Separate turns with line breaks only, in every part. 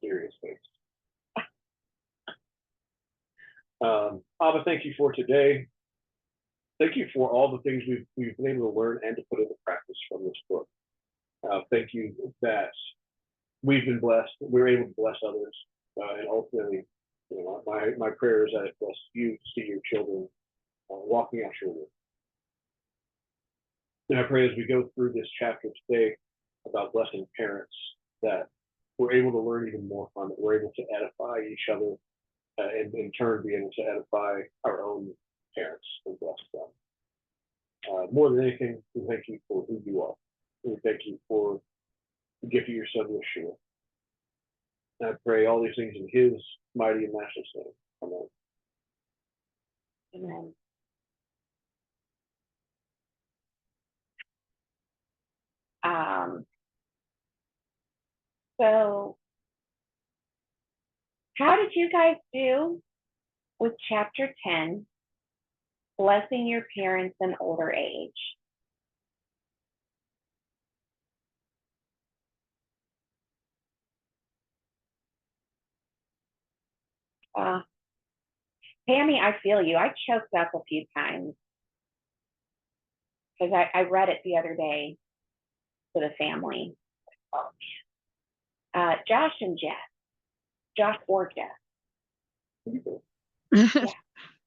serious face. Abba, thank you for today. Thank you for all the things we've been able to learn and to put into practice from this book. Thank you that we've been blessed. We're able to bless others, and ultimately, my prayer is that it bless you to see your children walking out your way. And I pray as we go through this chapter today about blessing parents that we're able to learn even more from it. We're able to edify each other, and in turn be able to edify our own parents and bless them. More than anything, we thank you for who you are. We thank you for the gift of your son, Yeshua. And I pray all these things in his mighty and matchless name. Amen.
Amen. So how did you guys do with chapter 10, blessing your parents in older age? Tammy, I feel you. I choked up a few times because I read it the other day to the family. Oh, Josh and Jeff. Josh or Jeff.
Yeah.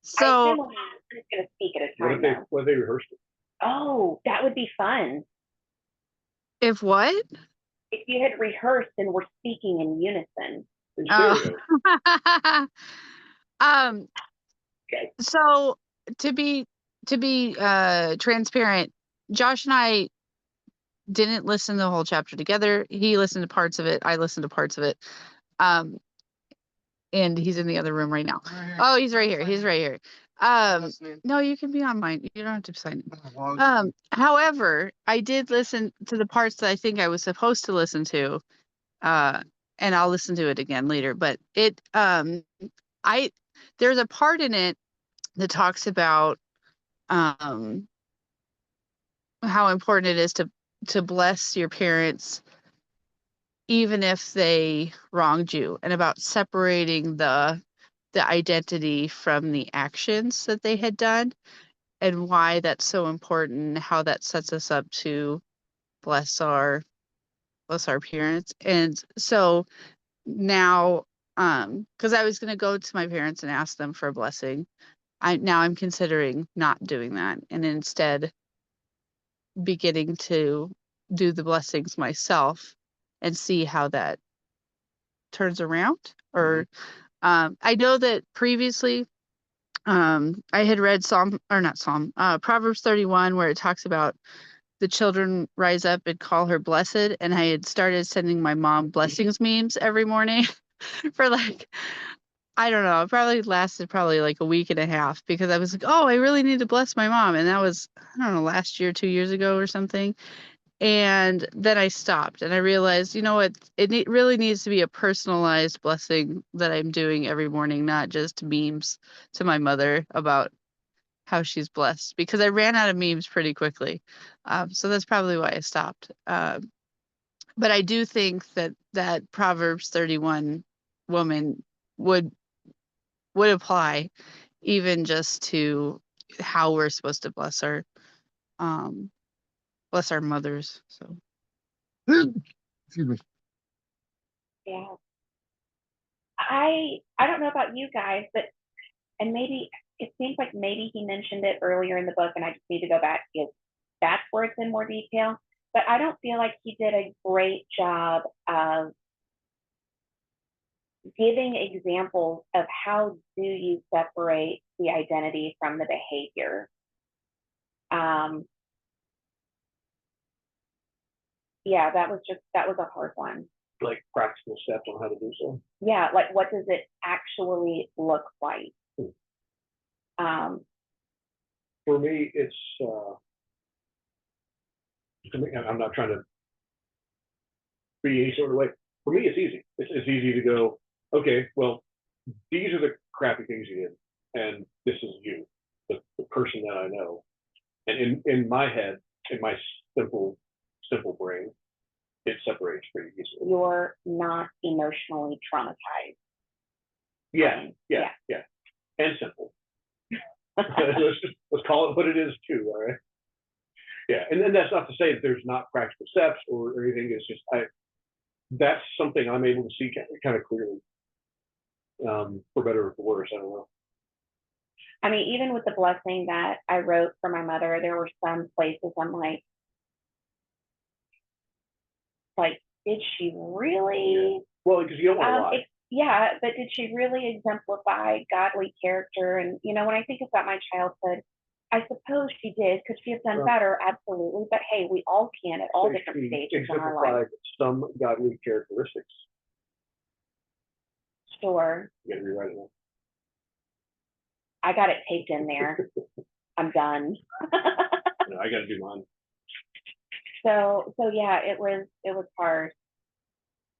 So
I'm just going to speak at a time.
What if they rehearsed it?
Oh, that would be fun.
If what?
If you had rehearsed and were speaking in unison.
Okay. So to be transparent, Josh and I didn't listen to the whole chapter together. He listened to parts of it. I listened to parts of it. And he's in the other room right now. Oh, he's right here. He's right here. No, you can be on mine. You don't have to sign it. However, I did listen to the parts that I think I was supposed to listen to. And I'll listen to it again later. But there's a part in it that talks about how important it is to bless your parents even if they wronged you, and about separating the identity from the actions that they had done, and why that's so important, how that sets us up to bless our parents. And so now, because I was going to go to my parents and ask them for a blessing, I'm considering not doing that, and instead beginning to do the blessings myself and see how that turns around. Or I know that previously I had read Proverbs 31, where it talks about the children rise up and call her blessed, and I had started sending my mom blessings memes every morning for like, I don't know, it probably lasted like a week and a half, because I was like, oh, I really need to bless my mom. And that was, I don't know, last year, 2 years ago or something. And then I stopped, and I realized, you know what, it really needs to be a personalized blessing that I'm doing every morning, not just memes to my mother about how she's blessed, because I ran out of memes pretty quickly. So that's probably why I stopped. But I do think that Proverbs 31 woman would apply even just to how we're supposed to bless our mothers. So excuse me.
Yeah. I don't know about you guys, but and maybe it seems like maybe he mentioned it earlier in the book, and I just need to go back because that's where it's in more detail. But I don't feel like he did a great job of giving examples of how do you separate the identity from the behavior. Yeah, that was a hard one.
Like practical steps on how to do so.
Yeah, like what does it actually look like?
For me, it's I'm not trying to be any sort of way. For me, it's easy. It's easy to go, okay, well, these are the crappy things you did, and this is you, the person that I know. And in my head, in my simple brain, it separates pretty easily.
you're not emotionally traumatized.
Yeah,
Yeah.
and simple. let's call it what it is too. All right. Yeah, and then that's not to say that there's not practical steps or anything. It's just that's something I'm able to see kind of clearly, for better or for worse. I don't know.
I mean, even with the blessing that I wrote for my mother, there were some places I'm like, did she really?
Well, because you don't want to lie.
Yeah, but did she really exemplify godly character? And when I think about my childhood, I suppose she did. Could she have done better? Absolutely. But hey, we all can at all different stages in our life.
Exemplified some godly characteristics.
Sure.
You got to rewrite it.
I got it taped in there. I'm done.
No, I got to do mine.
So yeah, it was hard.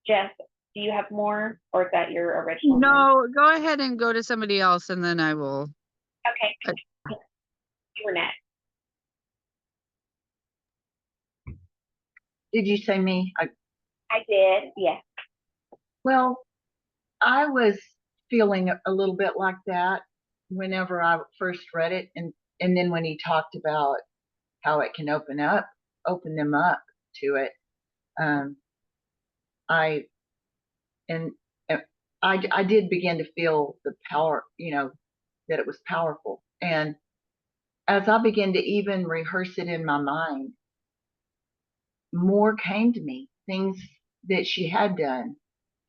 Jess, do you have more, or is that your original?
No, go ahead and go to somebody else, and then I will.
Okay. You were next.
Did you say me?
I did. Yes.
Well, I was feeling a little bit like that whenever I first read it, and then when he talked about how it can open them up to it, I did begin to feel the power, that it was powerful. And as I began to even rehearse it in my mind, more came to me, things that she had done,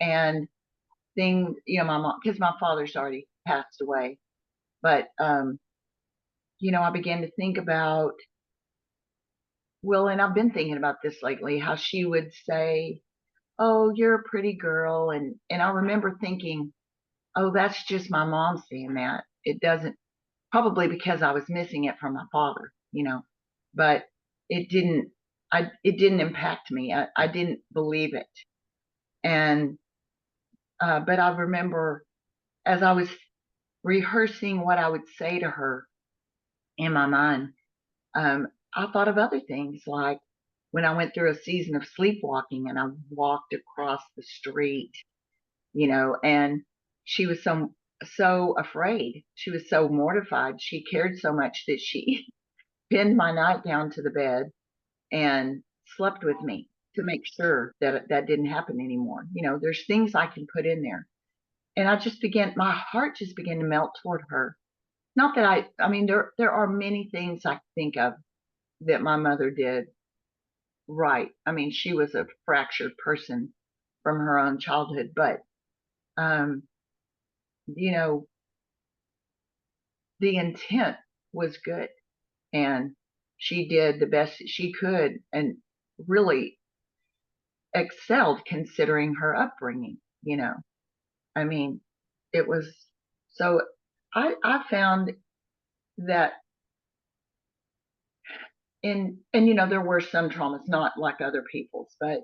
and things, my mom, because my father's already passed away, but I began to think about, well, and I've been thinking about this lately, how she would say, "Oh, you're a pretty girl," and I remember thinking, "Oh, that's just my mom saying that. It doesn't." Probably because I was missing it from my father, but it didn't. It didn't impact me. I didn't believe it, and but I remember as I was rehearsing what I would say to her in my mind, I thought of other things, like when I went through a season of sleepwalking and I walked across the street, and she was so afraid. She was so mortified. She cared so much that she pinned my nightgown to the bed and slept with me to make sure that that didn't happen anymore. There's things I can put in there. And my heart just began to melt toward her. Not that I mean, there are many things I think of that my mother did right. I mean, she was a fractured person from her own childhood, but, you know, the intent was good, and she did the best she could and really excelled considering her upbringing. I mean, it was so I found that there were some traumas, not like other people's, but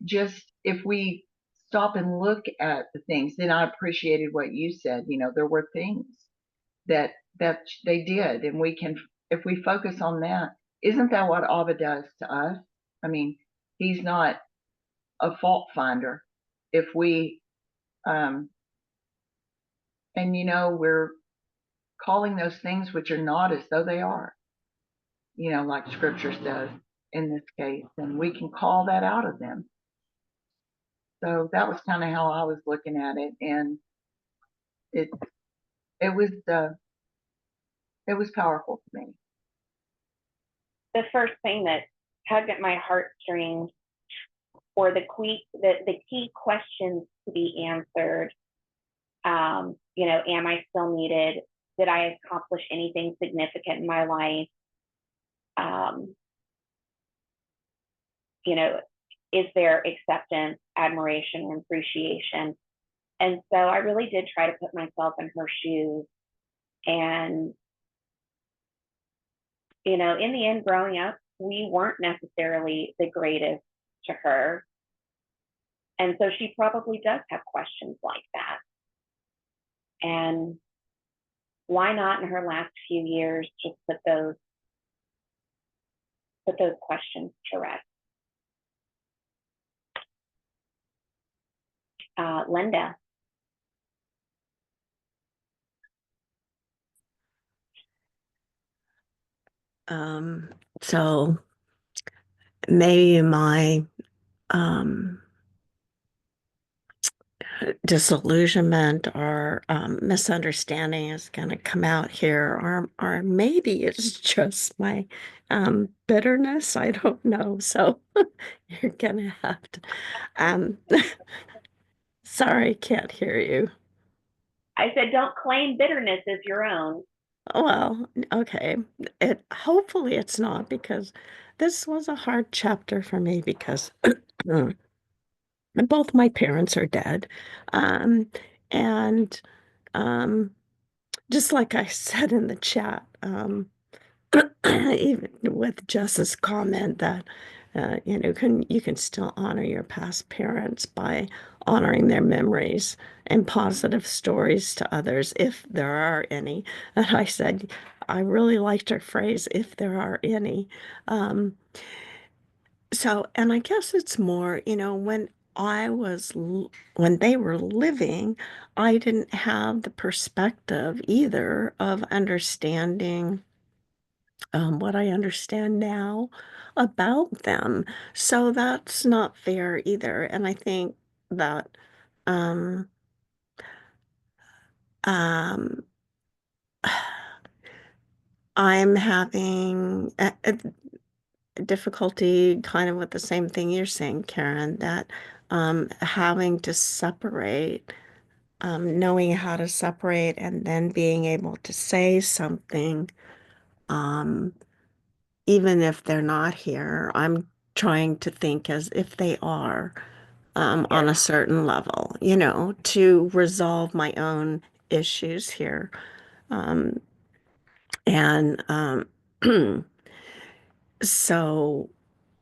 just if we stop and look at the things, then I appreciated what you said. There were things that they did, and if we focus on that, isn't that what Abba does to us? I mean, he's not a fault finder. If we we're calling those things which are not as though they are, like scripture says in this case, and we can call that out of them. So that was kind of how I was looking at it, and it was powerful to me.
The first thing that tugged at my heartstrings, or the key questions to be answered, am I still needed? Did I accomplish anything significant in my life? Is there acceptance, admiration, and appreciation? And so I really did try to put myself in her shoes. And, in the end, growing up, we weren't necessarily the greatest to her. And so she probably does have questions like that. And why not in her last few years just put those questions to rest? Linda.
So maybe my um, disillusionment or misunderstanding is going to come out here, or maybe it's just my bitterness. I don't know. So you're gonna have to. Um, sorry, can't hear you.
I said, don't claim bitterness as your own.
Well, okay. Hopefully it's not, because this was a hard chapter for me because both my parents are dead. Um, and um, just like I said in the chat, even with Jess's comment that you can still honor your past parents by honoring their memories and positive stories to others if there are any. And I said I really liked her phrase, if there are any. So, and I guess it's more, when when they were living, I didn't have the perspective either of understanding what I understand now about them. So that's not fair either. And I think that um, um, I'm having a difficulty kind of with the same thing you're saying, Karen, that having to separate, knowing how to separate and then being able to say something. Um, Even if they're not here, I'm trying to think as if they are, on a certain level, to resolve my own issues here. Um, and so,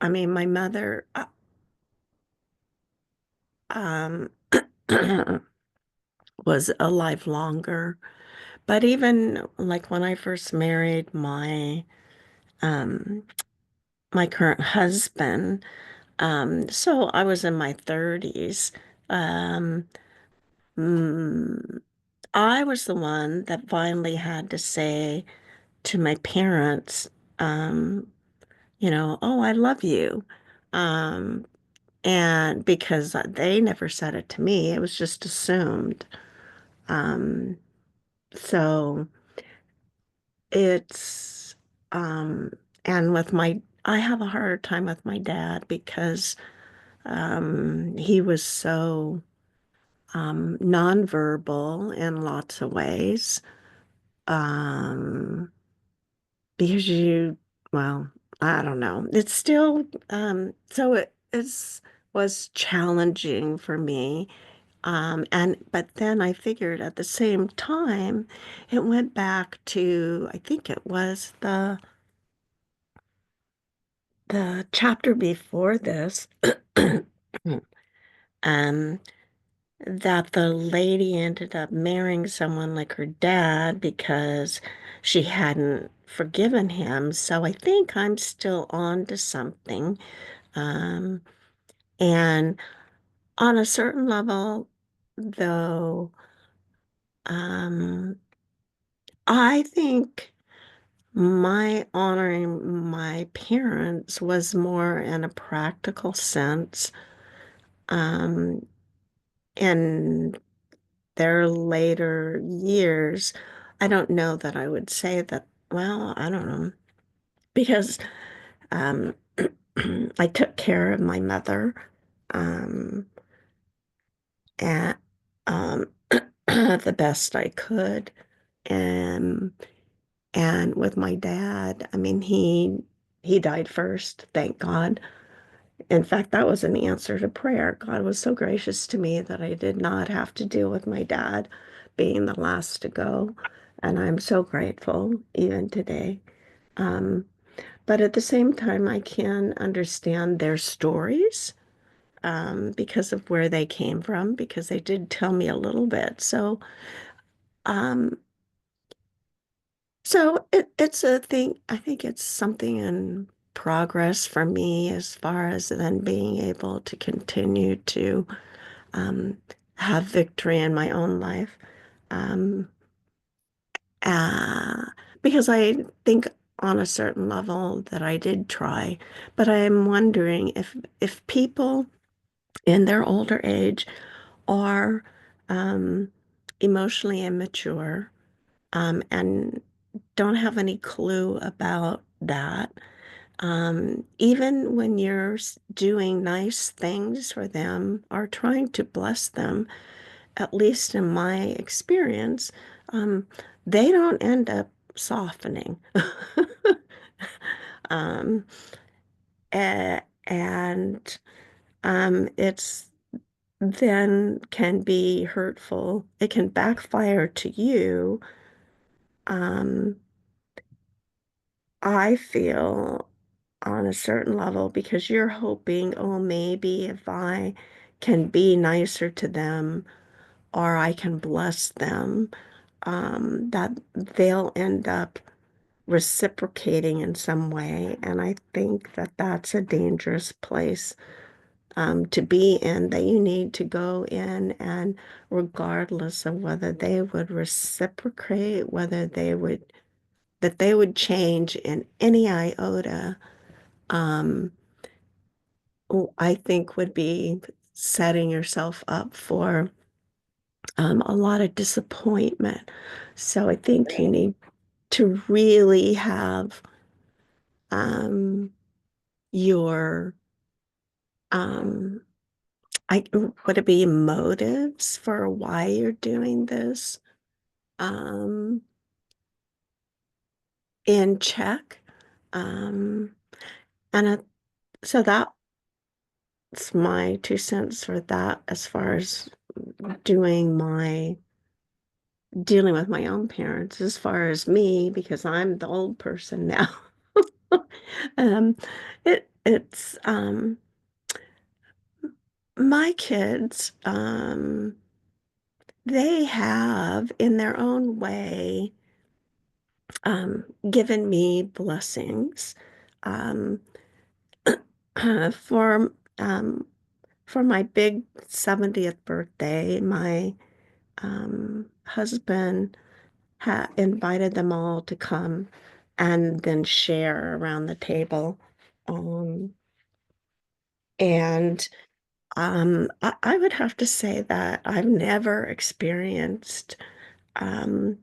I mean, my mother um, was alive longer, but even like when I first married um, my current husband. So I was in my 30s. Um, mm, I was the one that finally had to say to my parents, um, oh, I love you. Um, and because they never said it to me, it was just assumed. Um, so it's, um, and I have a harder time with my dad because he was so nonverbal in lots of ways. Um, because well, I don't know. It's still, so was challenging for me. But then I figured at the same time, it went back to, I think it was the chapter before this, um, that the lady ended up marrying someone like her dad because she hadn't forgiven him. So I think I'm still on to something. Um, and on a certain level, though, um, I think my honoring my parents was more in a practical sense. Um, and their later years, I don't know that I would say that, well, I don't know, because um, I took care of my mother, um, and the best I could. And with my dad, I mean, he died first, thank God. In fact, that was an answer to prayer. God was so gracious to me that I did not have to deal with my dad being the last to go. And I'm so grateful even today. Um, but at the same time, I can understand their stories because of where they came from, because they did tell me a little bit. Um, so it's a thing. I think it's something in progress for me as far as then being able to continue to um, have victory in my own life. Um, uh, because I think on a certain level that I did try, but I'm wondering if people in their older age are emotionally immature and don't have any clue about that. Even when you're doing nice things for them or trying to bless them, at least in my experience, um, they don't end up softening. um, and it's then can be hurtful. It can backfire to you. Um, I feel on a certain level because you're hoping, oh, maybe if I can be nicer to them or I can bless them, that they'll end up reciprocating in some way. And I think that that's a dangerous place to be in, that you need to go in and regardless of whether they would reciprocate, whether they would that they would change in any iota, um, I think would be setting yourself up for a lot of disappointment. So I think you need to really have um, your um, would it be motives for why you're doing this um, in check. Um, and so that's my 2 cents for that as far as doing my dealing with my own parents. As far as me, because I'm the old person now. um, it's my kids, they have in their own way given me blessings um, for for my big 70th birthday. My husband invited them all to come and then share around the table. Um, and I would have to say that I've never experienced um,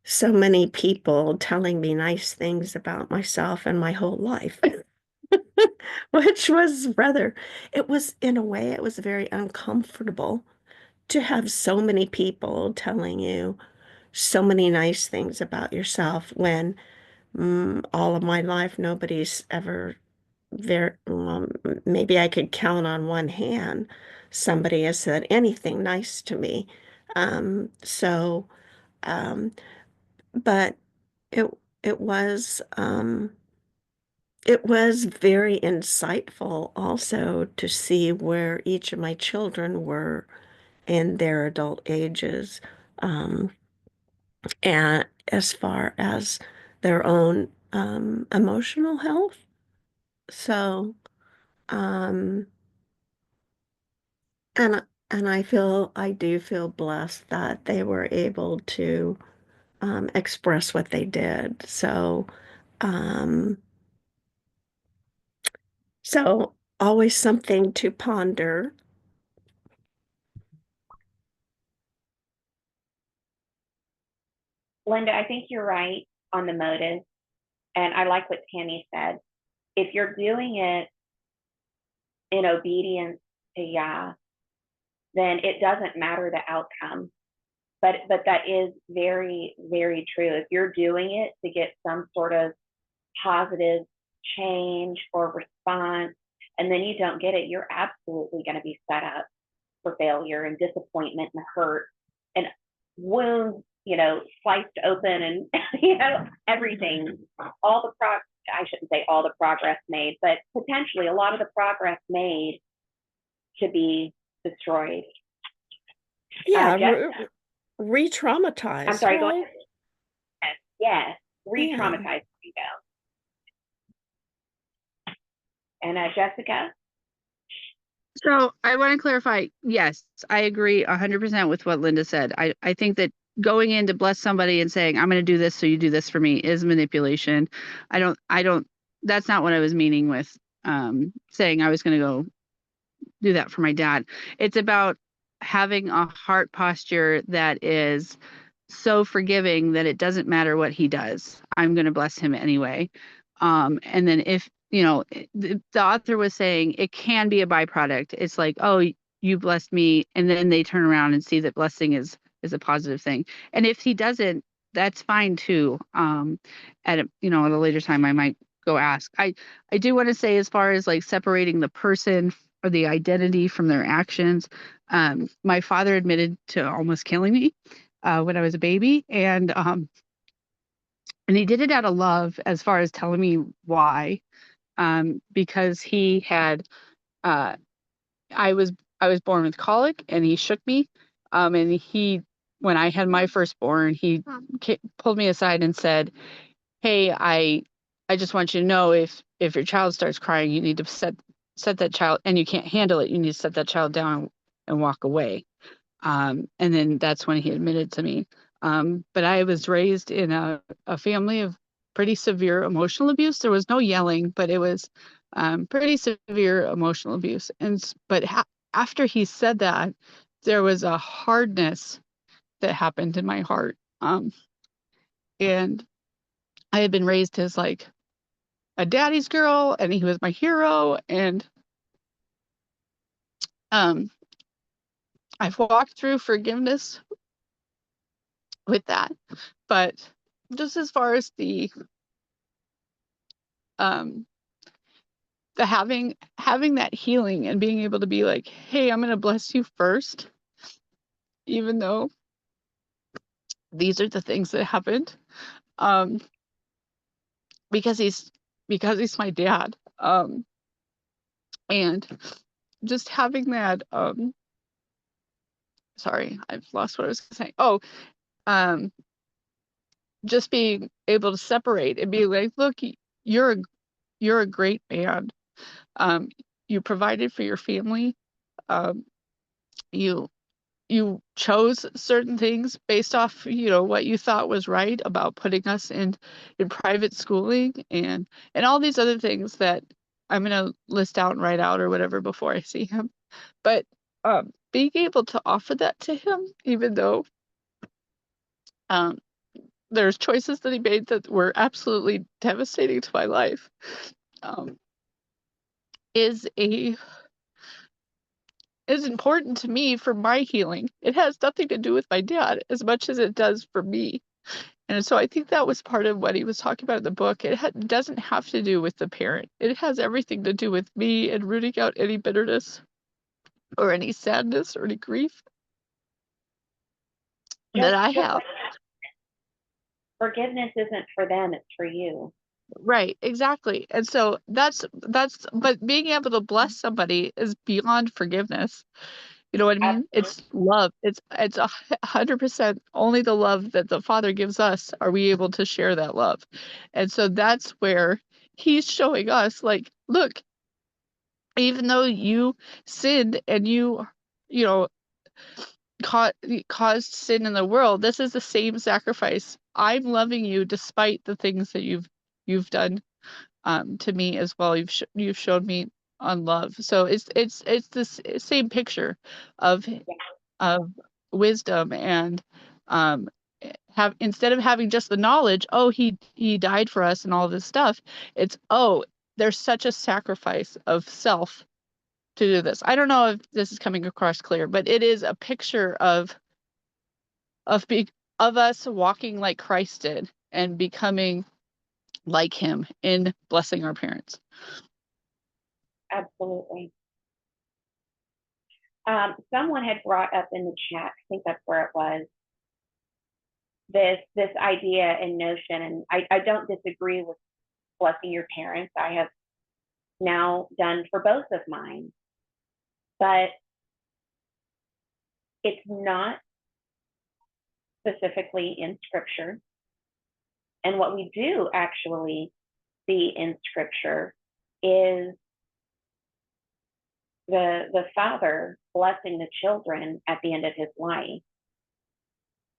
so many people telling me nice things about myself in my whole life, which was rather, it was in a way, it was very uncomfortable to have so many people telling you so many nice things about yourself when all of my life nobody's ever very maybe I could count on one hand somebody has said anything nice to me. So um, but it it was very insightful also to see where each of my children were in their adult ages, um, and as far as their own emotional health. So, um, and I do feel blessed that they were able to express what they did. Um, so always something to ponder.
Linda, I think you're right on the motive. And I like what Tammy said. If you're doing it in obedience to Yah, then it doesn't matter the outcome. But that is very, very true. If you're doing it to get some sort of positive change or response, and then you don't get it, you're absolutely going to be set up for failure and disappointment and hurt and wounds, sliced open and, everything, all the I shouldn't say all the progress made, but potentially a lot of the progress made to be destroyed.
Yeah,
I'm
re-traumatized,
sorry, go
right?
ahead. Yes,
Yeah.
re-traumatized. You go. And Jessica?
So I want to clarify, yes, I agree 100% with what Linda said. I think that going in to bless somebody and saying, I'm going to do this so you do this for me is manipulation. I don't, that's not what I was meaning with saying I was going to go do that for my dad. It's about having a heart posture that is so forgiving that it doesn't matter what he does. I'm going to bless him anyway. And then if, the author was saying it can be a byproduct. It's like, oh, you blessed me. And then they turn around and see that blessing is a positive thing. And if he doesn't, that's fine too. At a later time, I might go ask. I do want to say, as far as like separating the person or the identity from their actions, my father admitted to almost killing me when I was a baby, and he did it out of love, as far as telling me why, because he had uh, I was born with colic, and he shook me, and he when I had my firstborn, he pulled me aside and said, "Hey, I just want you to know, if your child starts crying, you need to set that child, and you can't handle it, you need to set that child down and walk away." And then that's when he admitted to me. But I was raised in a family of pretty severe emotional abuse. There was no yelling, but it was pretty severe emotional abuse. But after he said that, there was a hardness that happened in my heart. And I had been raised as like a daddy's girl, and he was my hero. And um, I've walked through forgiveness with that. But just as far as um the having that healing and being able to be like, hey, I'm gonna bless you first, even though these are the things that happened, um because he's my dad, and just having that, sorry, I've lost what I was gonna say. Um just being able to separate and be like, look, you're a you're a great man. um you provided for your family. um you you chose certain things based off, what you thought was right about putting us in private schooling, and all these other things that I'm gonna list out and write out or whatever before I see him. But being able to offer that to him, even though um there's choices that he made that were absolutely devastating to my life, um, is a is important to me for my healing. It has nothing to do with my dad as much as it does for me. And so I think that was part of what he was talking about in the book. It doesn't have to do with the parent. It has everything to do with me and rooting out any bitterness or any sadness or any grief that I
Just
have.
like forgiveness isn't for them, it's for you.
Right, exactly. And so but being able to bless somebody is beyond forgiveness. You know what I mean?
Absolutely.
It's love. It's 100% only the love that the Father gives us are we able to share that love. And so that's where he's showing us, like, look, even though you sinned and you know, caused sin in the world, this is the same sacrifice. I'm loving you despite the things that you've done to me as well. You've showed me on love. So it's this same picture of of wisdom, and um have instead of having just the knowledge, oh, he died for us and all this stuff, it's, oh, there's such a sacrifice of self to do this. I don't know if this is coming across clear, but it is a picture of be, of us walking like Christ did and becoming like him in blessing our parents.
Absolutely. Someone had brought up in the chat, I think that's where it was, this idea and notion, and I don't disagree with blessing your parents. I have now done for both of mine, but it's not specifically in scripture. And what we do actually see in scripture is the father blessing the children at the end of his life.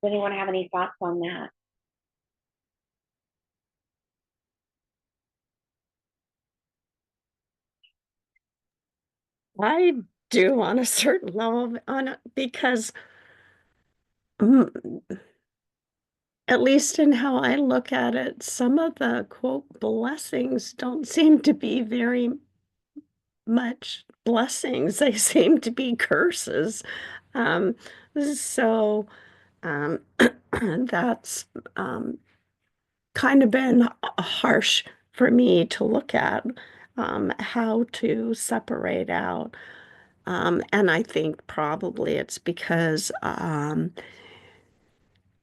Does anyone have any thoughts on that?
I do on a certain level, because at least in how I look at it, some of the quote blessings don't seem to be very much blessings. They seem to be curses. Um, so that's kind of been harsh for me to look at, how to separate out. And I think probably it's because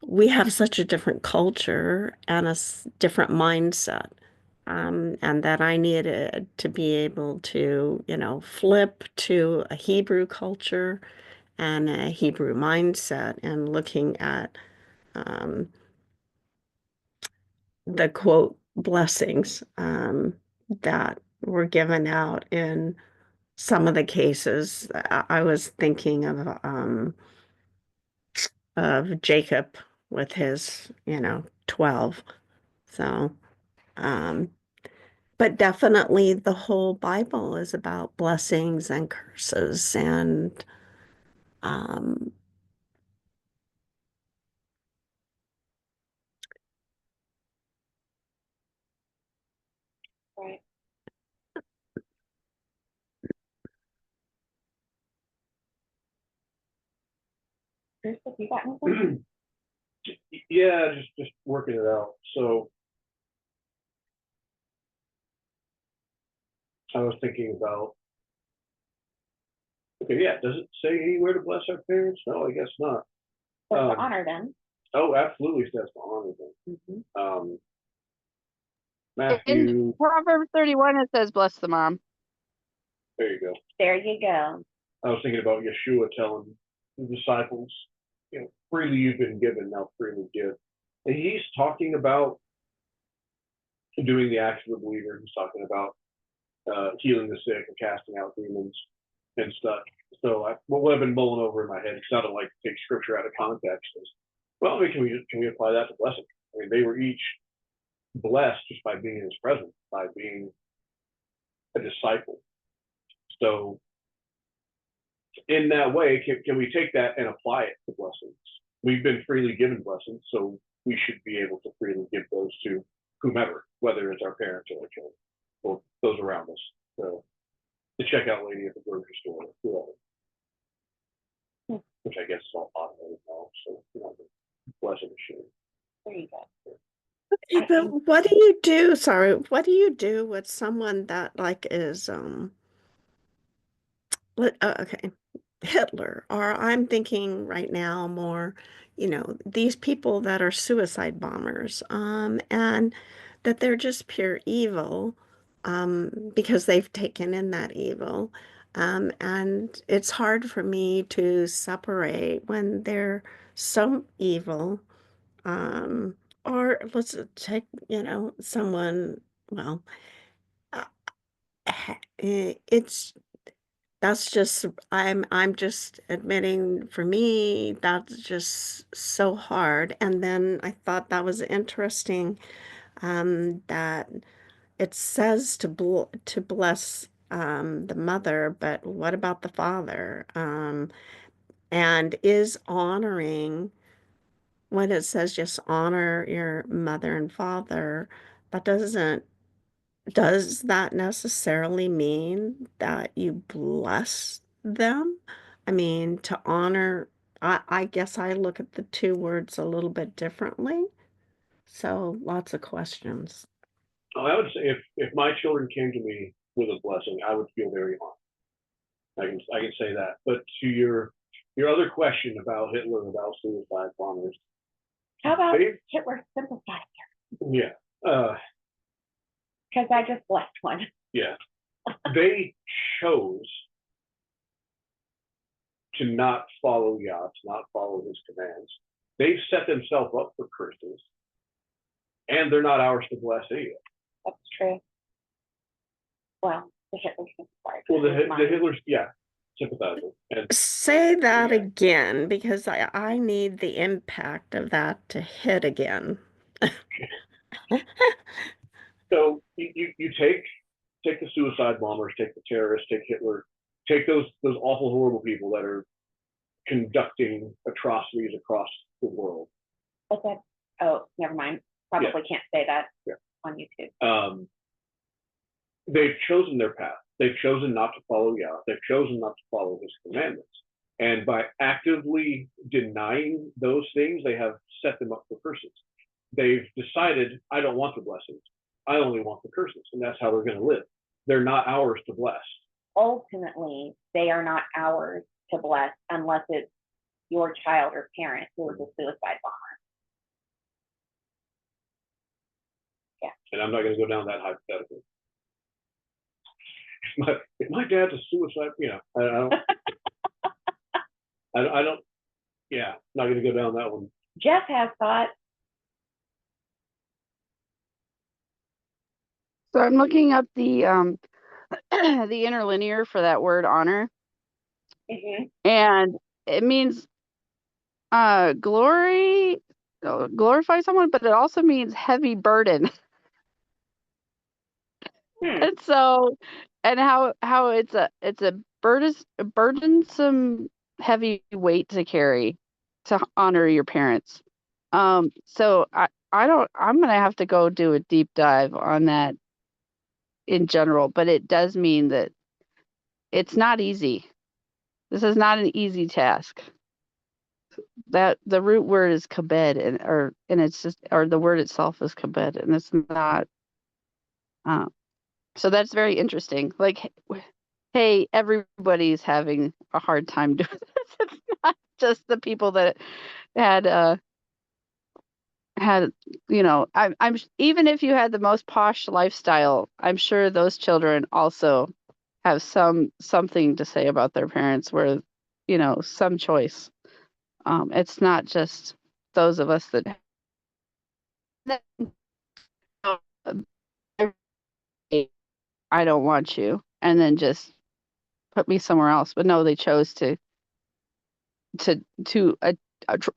we have such a different culture and a different mindset. And that I needed to be able to, flip to a Hebrew culture and a Hebrew mindset and looking at the quote blessings that were given out in some of the cases. I was thinking of Jacob with his, 12. So, um, but definitely the whole Bible is about blessings and curses and um,
Right. Bruce, have you got anything?
Yeah, just working it out. So I was thinking about, okay, yeah, does it say anywhere to bless our parents? No, I guess not.
But to
Um,
honor them.
Oh, absolutely says to honor them.
Mhm.
Um,
In
Matthew,
Proverbs 31, it says, bless the mom.
there you go.
There you go.
I was thinking about Yeshua telling the disciples, freely you've been given, now freely give. And he's talking about doing the acts of the believer. He's talking about healing the sick and casting out demons and stuff. So what I've been mulling over in my head, it sounded like to take scripture out of context is, well, I mean, can we apply that to blessing? I mean, they were each blessed just by being in his presence, by being a disciple. So in that way, can we take that and apply it to blessings? We've been freely given blessings, so we should be able to freely give those to whomever, whether it's our parents or our children or those around us. So the checkout lady at the grocery store, whoever. Which I guess is all automated now, so bless it should.
There you go.
okay, but what do you do? Sorry, what do you do with someone that like is okay, Hitler, or I'm thinking right now more, these people that are suicide bombers, and that they're just pure evil, because they've taken in that evil. And it's hard for me to separate when they're so evil. Um, or let's take, someone, well, uh, it's that's just I'm just admitting for me that's just so hard. And then I thought that was interesting, that it says to bless the mother, but what about the father? And is honoring when it says just honor your mother and father, that does that necessarily mean that you bless them? I mean, to honor, I guess I look at the two words a little bit differently. So lots of questions.
I would say if my children came to me with a blessing, I would feel very honored. I can say that. But to your other question about Hitler, about suicide bombers,
How about
they,
Hitler sympathizer?
yeah,
Because I just blessed one.
yeah, they chose to not follow Yah, to not follow his commands. They've set themselves up for curses, and they're not ours to bless either.
That's true. Well, The Hitler sorry,
Well, the
Hitler's mind.
Hitler's, yeah, sympathizing. And
Say that
Yeah.
again because I need the impact of that to hit again.
so you take the suicide bombers, take the terrorists, take Hitler, take those awful, horrible people that are conducting atrocities across the world.
What's that? Oh, never mind. Probably can't say that
Yeah.
on YouTube.
They've chosen their path. They've chosen not to follow Yah. They've chosen not to follow His commandments. And by actively denying those things, they have set them up for curses. They've decided, I don't want the blessings. I only want the curses. And that's how they're going to live. They're not ours to bless.
Ultimately, they are not ours to bless unless it's your child or parent who is a suicide bomber.
And I'm not going to go down that hypothetical. If my dad's a suicide, I don't, yeah, not going to go down that one.
Jeff has thought.
So I'm looking up the the interlinear for that word honor, and it means glorify someone, but it also means heavy burden. And so, and how it's a burdensome heavy weight to carry to honor your parents. So I'm gonna have to go do a deep dive on that in general, but it does mean that it's not easy. This is not an easy task. That the root word is kabed, and it's just, or the word itself is kabed, and it's not. So that's very interesting. Like, hey, everybody's having a hard time doing this. It's not just the people that had I'm even if you had the most posh lifestyle, I'm sure those children also have something to say about their parents where, some choice. It's not just those of us that I don't want you, and then just put me somewhere else. But no, they chose to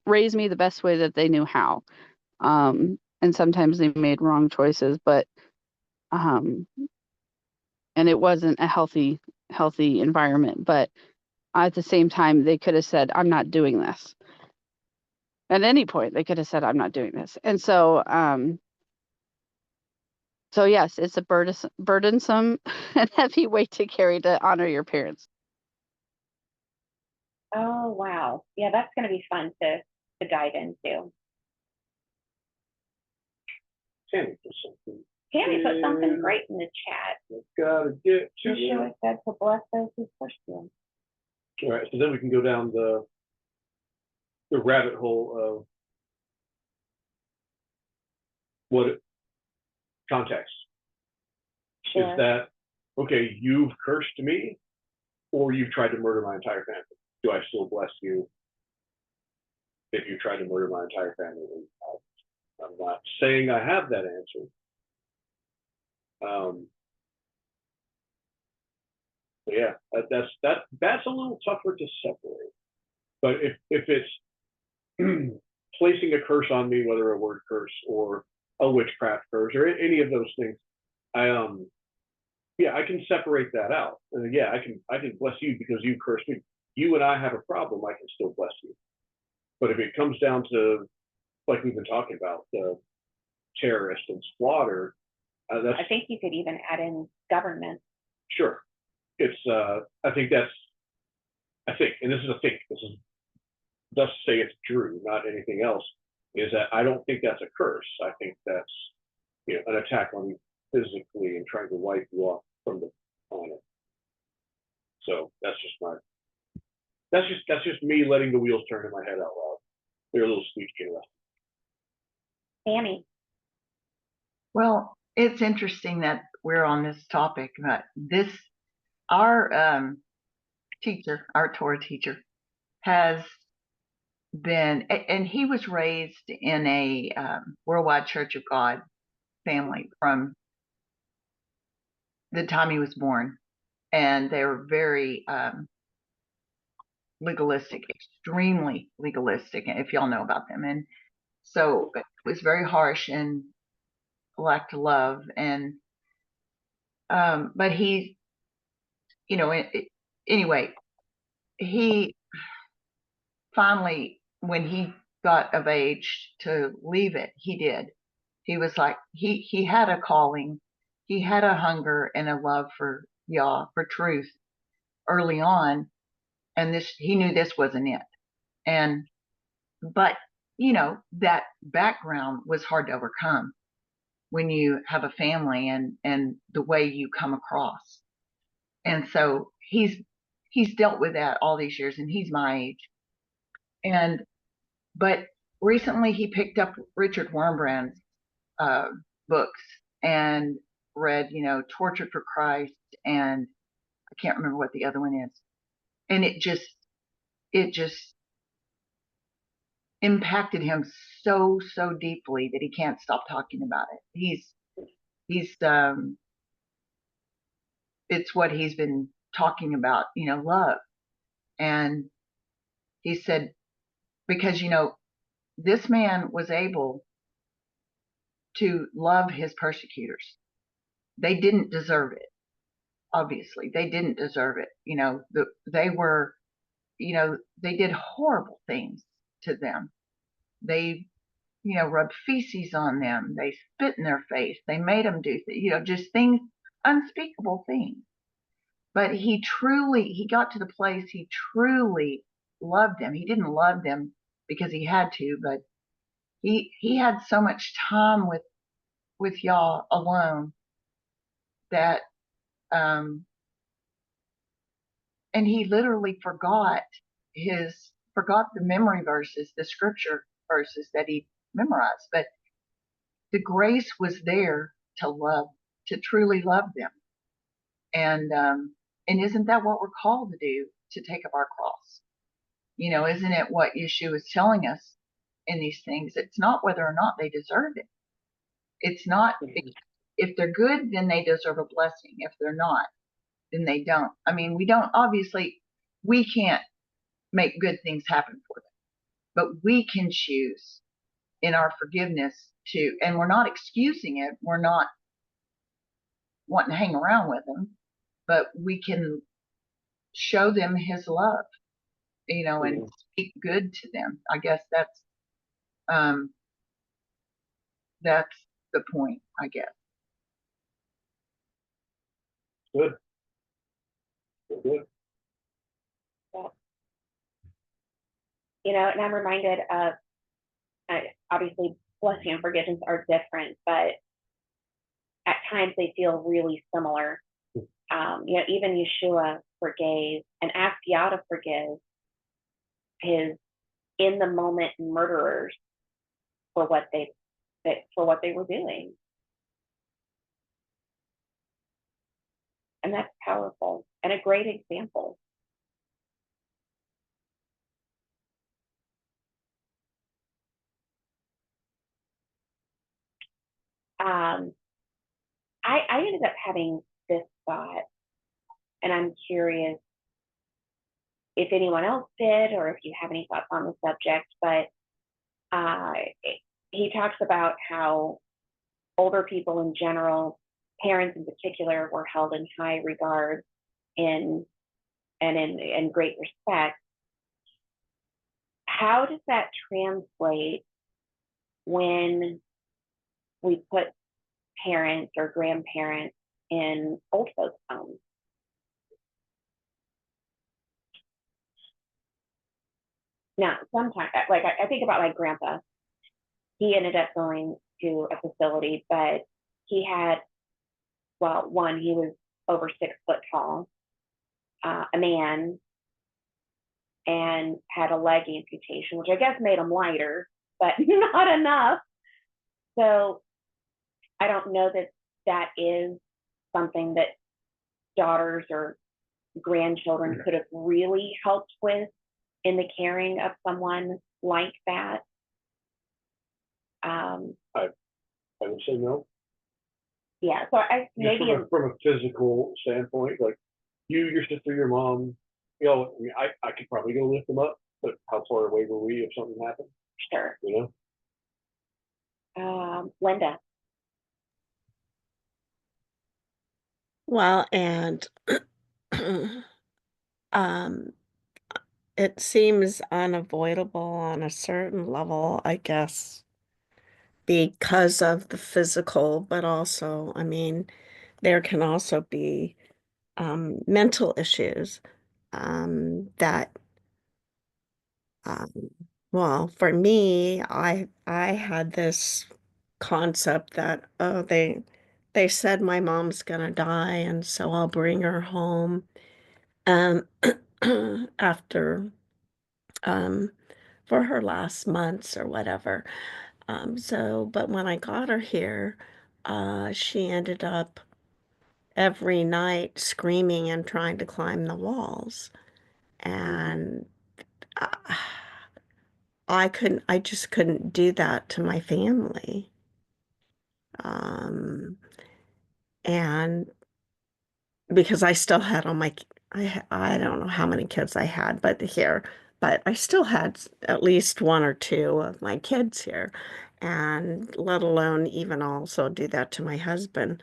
raise me the best way that they knew how. And sometimes they made wrong choices, but and it wasn't a healthy environment. But at the same time, they could have said, "I'm not doing this." At any point, they could have said, "I'm not doing this." And so, so yes, it's a burdensome and heavy weight to carry to honor your parents.
Oh wow, yeah, that's going to be fun to dive into.
Tammy put something.
Tammy put something great in the chat.
Gotta get to
Yeshua said to bless those who push you.
All right, so then we can go down the rabbit hole of context.
Sure.
Is that, okay, you've cursed me, or you've tried to murder my entire family? Do I still bless you if you tried to murder my entire family? I'm not saying I have that answer. But yeah, that's a little tougher to separate. But if it's placing a curse on me, whether a word curse or a witchcraft curse or any of those things, I can separate that out. And yeah, I can bless you because you cursed me. You and I have a problem, I can still bless you. But if it comes down to, like we've been talking about, the terrorist and slaughter,
I think you could even add in government.
Sure. It's I think, and this is a think, this is thus say it's Drew, not anything else, is that I don't think that's a curse. I think that's an attack on you physically and trying to wipe you off from the planet. So that's just me letting the wheels turn in my head out loud. They're a little squeaky interesting.
Tammy.
Well, it's interesting that we're on this topic, but our teacher, our Torah teacher, has been, and he was raised in a Worldwide Church of God family from the time he was born. and they're very legalistic, extremely legalistic, if y'all know about them. And so it was very harsh and lacked love. And but he, you know, anyway, he finally, when he got of age to leave it, he did. He was like, he had a calling, he had a hunger and a love for Yah, for truth early on, and this, he knew this wasn't it. And but you know, that background was hard to overcome when you have a family and the way you come across. And so he's dealt with that all these years, and he's my age. And but recently he picked up Richard Wurmbrand's books and read, you know, Tortured for Christ, and I can't remember what the other one is. And it just impacted him so deeply that he can't stop talking about it. He's it's what he's been talking about, you know, love. And he said, because, you know, this man was able to love his persecutors. They didn't deserve it. Obviously, they didn't deserve it. You know, they were, you know, they did horrible things to them. They, you know, rubbed feces on them. They spit in their face. They made them do, you know, just things, unspeakable things. But he got to the place he truly loved them. He didn't love them because he had to, but he had so much time with Yah alone that and he literally forgot the memory verses, the scripture verses that he memorized. But the grace was there to truly love them. And isn't that what we're called to do, to take up our cross? You know, isn't it what Yeshua is telling us in these things? It's not whether or not they deserve it. It's not, if they're good, then they deserve a blessing. If they're not, then they don't. I mean, we can't make good things happen for them, but we can choose in our forgiveness and we're not excusing it. We're not wanting to hang around with them, but we can show them his love, you know, and speak good to them. I guess that's the point, I guess.
Good. Good.
You know, and I'm reminded of, obviously blessing and forgiveness are different, but at times they feel really similar. You know, even Yeshua forgave and asked Yah to forgive his in the moment murderers for what they were doing. And that's powerful and a great example. I ended up having this thought, and I'm curious if anyone else did or if you have any thoughts on the subject, but he talks about how older people in general, parents in particular, were held in high regard in great respect. How does that translate when we put parents or grandparents in old folks' homes? Now, sometimes, like I think about my grandpa, he ended up going to a facility, but he had, well, one, he was over 6 foot tall, a man, and had a leg amputation, which I guess made him lighter, but not enough. So I don't know that that is something that daughters or grandchildren could have really helped with in the caring of someone like that.
I would say no.
Yeah, so I maybe
from a physical standpoint, like you, your sister, your mom, you know, I mean, I could probably go lift them up, but how far away were we if something happened,
Sure.
you know?
Linda.
Well, and um, it seems unavoidable on a certain level, I guess, because of the physical, but also, I mean, there can also be mental issues that um, well, for me, I had this concept that, oh, they said my mom's gonna die, and so I'll bring her home um after um for her last months or whatever. So but when I got her here, she ended up every night screaming and trying to climb the walls. And uh, I just couldn't do that to my family. Um, and because I still had all my, I don't know how many kids I had, but I still had at least one or two of my kids here, and let alone even also do that to my husband.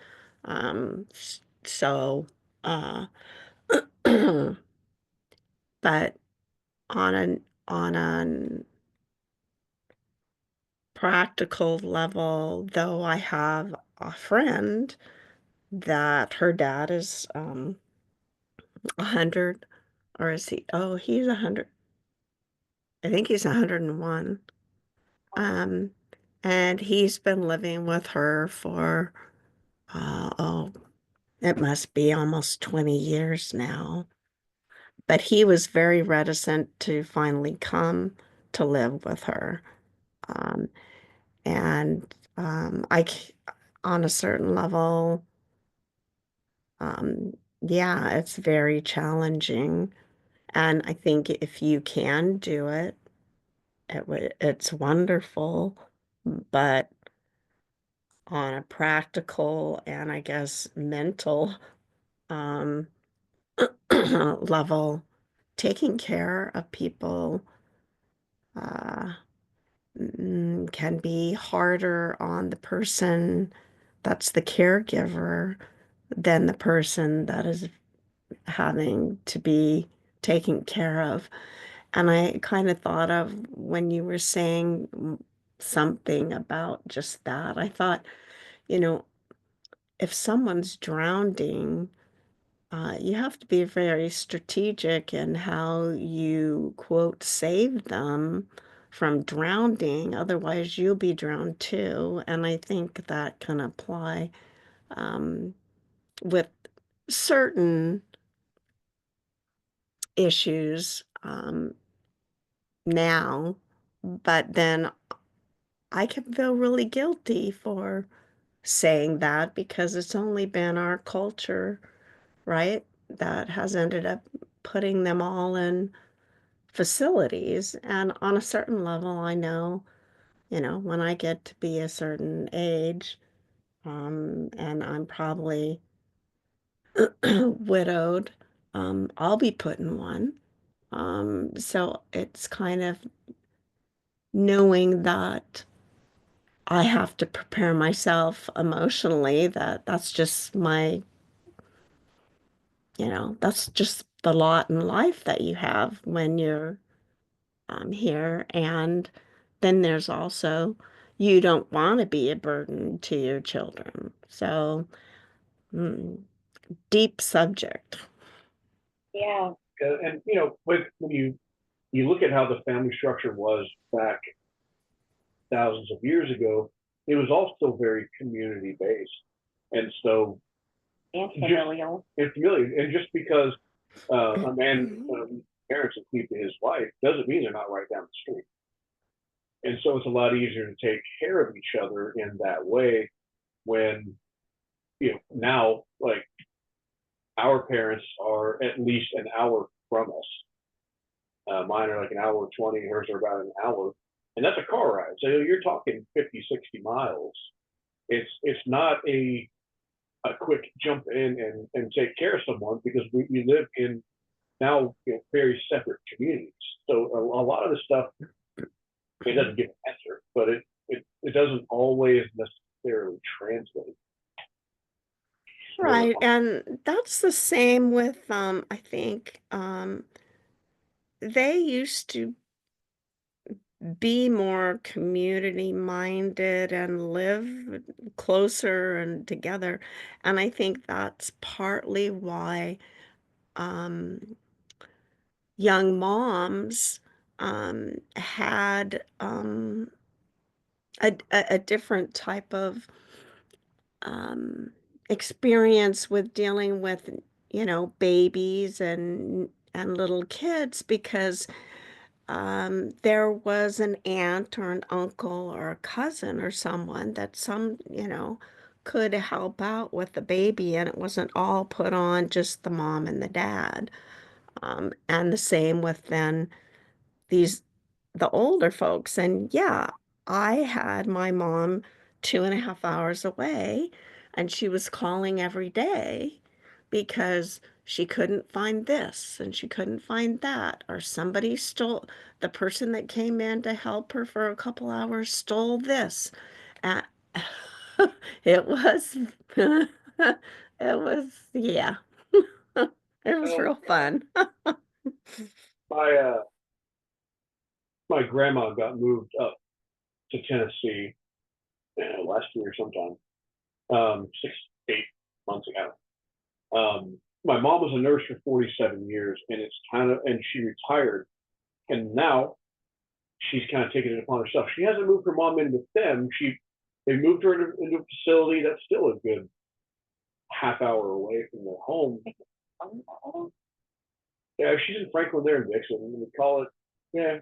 So, uh, but on an practical level, though, I have a friend that her dad is 100, or is he? Oh, he's 100. I think he's 101. Um, and he's been living with her for oh, it must be almost 20 years now. But he was very reticent to finally come to live with her. Um, and on a certain level, yeah, it's very challenging. And I think if you can do it, it's wonderful. But on a practical and I guess mental um, level, taking care of people uh, can be harder on the person that's the caregiver than the person that is having to be taken care of. And I kind of thought of when you were saying something about just that, I thought, you know, if someone's drowning, you have to be very strategic in how you, quote, save them from drowning. Otherwise, you'll be drowned too. And I think that can apply um, with certain issues now. But then I can feel really guilty for saying that because it's only been our culture, right, that has ended up putting them all in facilities. And on a certain level, I know, when I get to be a certain age, and I'm probably widowed, I'll be put in one. So it's kind of knowing that I have to prepare myself emotionally, that's just that's just the lot in life that you have when you're here. And then there's also, you don't want to be a burden to your children. So, mm, deep subject.
Yeah.
And you know, when you look at how the family structure was back thousands of years ago, it was also very community based. And so
And familial.
it's familiar. And just because a man parents and keep to his wife doesn't mean they're not right down the street. And so it's a lot easier to take care of each other in that way when, you know, now like our parents are at least an hour from us. Mine are like an hour 20, hers are about an hour. And that's a car ride. So you're talking 50, 60 miles. It's not a a quick jump in and take care of someone, because we live in now, very separate communities. So a lot of the stuff, it doesn't give an answer, but it doesn't always necessarily translate.
Right, and that's the same with I think they used to be more community minded and live closer and together. And I think that's partly why um young moms had a different type of um, experience with dealing with, babies and little kids because there was an aunt or an uncle or a cousin or someone that could help out with the baby, and it wasn't all put on just the mom and the dad. And the same with then these the older folks. And yeah, I had my mom 2.5 hours away, and she was calling every day because she couldn't find this and she couldn't find that, or somebody stole the person that came in to help her for a couple hours stole this. And it was it was yeah. It was
Well,
real fun.
my my grandma got moved up to Tennessee last year sometime, 6, 8 months ago. My mom was a nurse for 47 years, and and she retired, and now she's kind of taken it upon herself. She hasn't moved her mom in with them. They moved her into a facility that's still a good half hour away from their home. Yeah, she's in Franklin there in Dixon. We call it, yeah,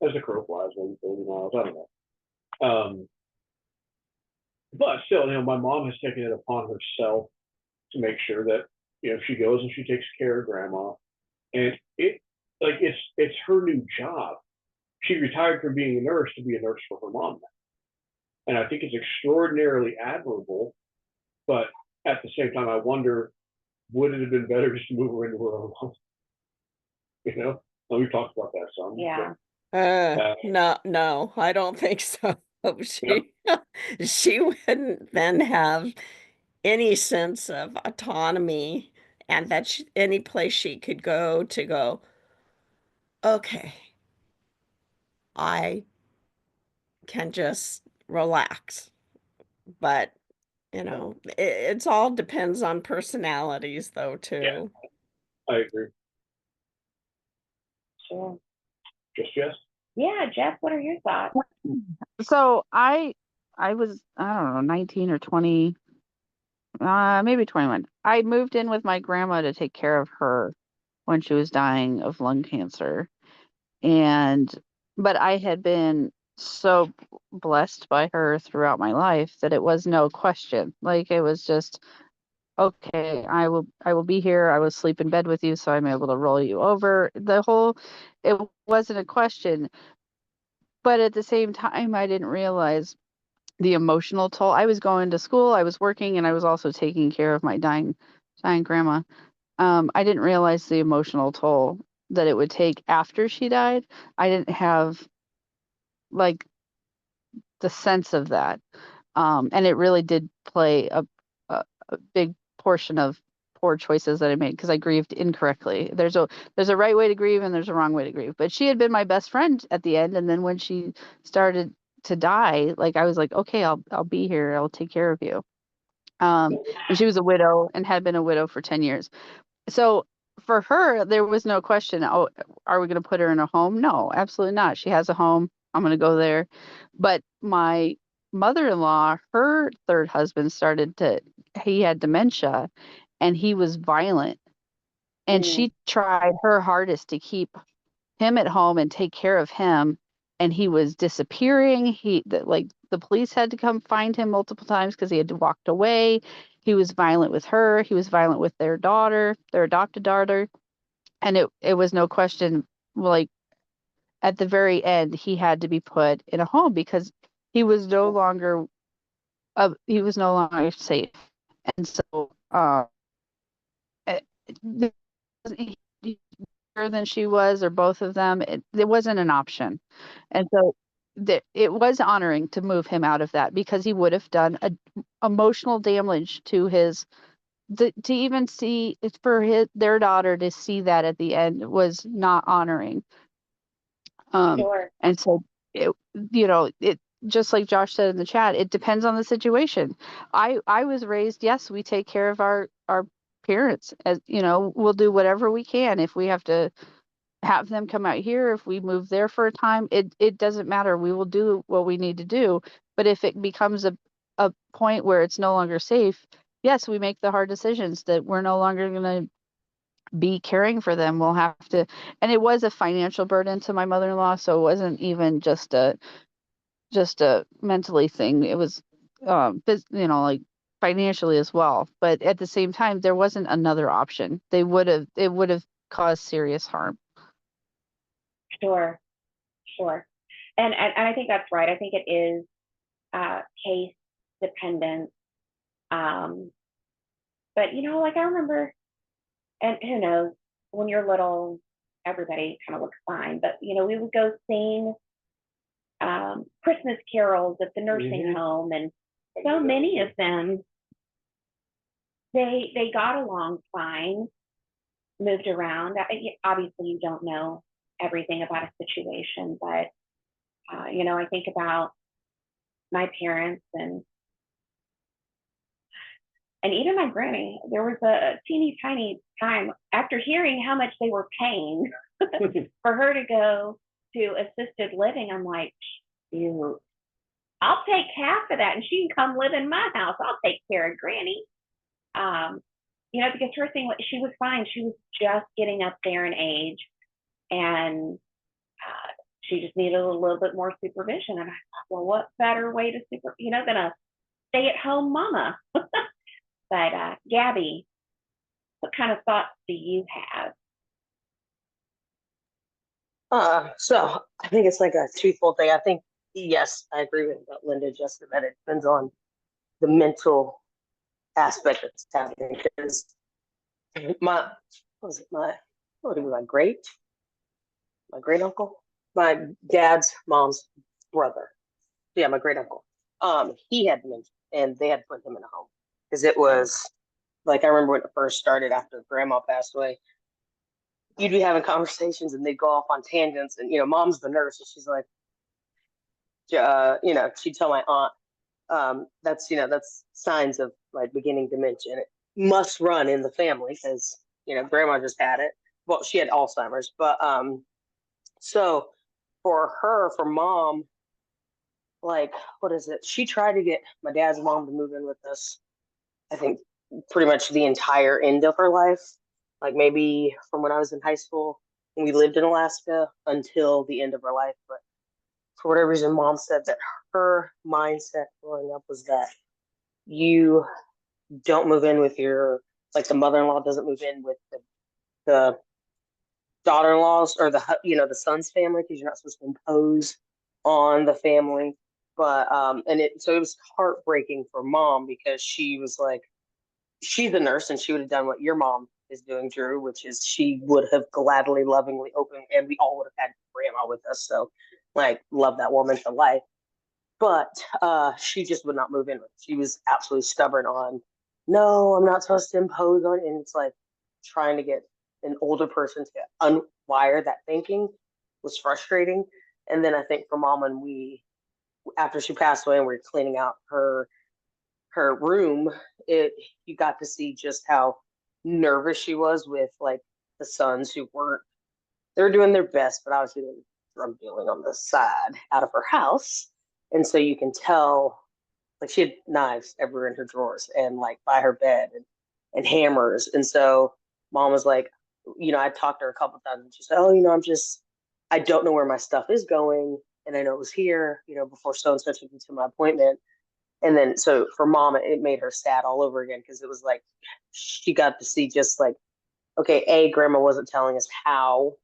as the crow flies, maybe 30 miles. I don't know. But still, my mom has taken it upon herself to make sure that she goes and she takes care of grandma, and it's her new job. She retired from being a nurse to be a nurse for her mom now. And I think it's extraordinarily admirable, but at the same time, I wonder, would it have been better just to move her into her own home? And we've talked about that some.
Yeah.
No, I don't think so. She wouldn't then have any sense of autonomy, and that any place she could go to go, okay, I can just relax. But, it's all depends on personalities though,
Yeah,
too.
I agree.
Sure.
Just yes.
Yeah, Jeff, what are your thoughts?
So I was, I don't know, 19 or 20, maybe 21. I moved in with my grandma to take care of her when she was dying of lung cancer. And but I had been so blessed by her throughout my life that it was no question. Like it was just, okay, I will be here. I will sleep in bed with you, so I'm able to roll you over. It wasn't a question. But at the same time, I didn't realize the emotional toll. I was going to school, I was working, and I was also taking care of my dying grandma. I didn't realize the emotional toll that it would take after she died. I didn't have like the sense of that. And it really did play a big portion of poor choices that I made because I grieved incorrectly. There's a right way to grieve and there's a wrong way to grieve. But she had been my best friend at the end, and then when she started to die, like I was like, okay, I'll be here. I'll take care of you. And she was a widow and had been a widow for 10 years. So for her, there was no question, oh, are we going to put her in a home? No, absolutely not. She has a home. I'm going to go there. But my mother-in-law, her third husband he had dementia and he was violent. And she tried her hardest to keep him at home and take care of him. And he was disappearing. The police had to come find him multiple times because he had walked away. He was violent with her. He was violent with their daughter, their adopted daughter. And it was no question, like at the very end, he had to be put in a home because he was no longer safe. And so, it, it wasn't better than she was, or both of them. It wasn't an option. And so it was honoring to move him out of that, because he would have done a emotional damage to his, to even see it, for their daughter to see that at the end was not honoring.
Sure.
And so it, it, just like Josh said in the chat, it depends on the situation. I was raised, yes, we take care of our parents, as we'll do whatever we can. If we have to have them come out here, if we move there for a time, it doesn't matter. We will do what we need to do. But if it becomes a point where it's no longer safe, yes, we make the hard decisions that we're no longer going to be caring for them. We'll have to, and it was a financial burden to my mother-in-law, so it wasn't even just a mentally thing. It was like financially as well. But at the same time, there wasn't another option. It would have caused serious harm.
Sure. Sure. And I think that's right. I think it is case dependent. But like I remember, and who knows, when you're little, everybody kind of looks fine. But we would go sing Christmas carols at the nursing home, and so many of them, they got along fine, moved around. Obviously, you don't know everything about a situation, but I think about my parents and even my granny. There was a teeny tiny time after hearing how much they were paying for her to go to assisted living. I'm like, shoot, I'll take half of that and she can come live in my house. I'll take care of granny. Because her thing was, she was fine. She was just getting up there in age, and she just needed a little bit more supervision. And I thought, well, what better way to than a stay-at-home mama? But Gabby, what kind of thoughts do you have?
So I think it's like a twofold thing. I think, yes, I agree with what Linda just said, that it depends on the mental aspect that's happening. Because my great uncle, my dad's mom's brother. Yeah, my great uncle. He had dementia, and they had to put him in a home because it was like, I remember when it first started after grandma passed away. You'd be having conversations and they'd go off on tangents, and mom's the nurse, and she's like, she'd tell my aunt, that's signs of like beginning dementia, and it must run in the family because grandma just had it. Well, she had Alzheimer's, but so for mom, like, what is it? She tried to get my dad's mom to move in with us, I think pretty much the entire end of her life. Like maybe from when I was in high school and we lived in Alaska until the end of her life. But for whatever reason, mom said that her mindset growing up was that you don't move in with the mother-in-law doesn't move in with the daughter-in-laws or the son's family, because you're not supposed to impose on the family. But so it was heartbreaking for mom, because she was like, she's a nurse and she would have done what your mom is doing, Drew, which is she would have gladly, lovingly opened, and we all would have had grandma with us. So like, love that woman for life. But she just would not move in with it. She was absolutely stubborn on, no, I'm not supposed to impose on. And it's like trying to get an older person to unwire that thinking was frustrating. And then I think for mom, and after she passed away and we were cleaning out her room, you got to see just how nervous she was with like the sons who they were doing their best, but obviously they were drug dealing on the side out of her house. And so you can tell, like, she had knives everywhere in her drawers and like by her bed and hammers. And so mom was like, I talked to her a couple of times and she said, oh, I don't know where my stuff is going. And I know it was here, before so-and-so took me to my appointment. And then, so for mom, it made her sad all over again, because it was like, she got to see just like, okay, grandma wasn't telling us how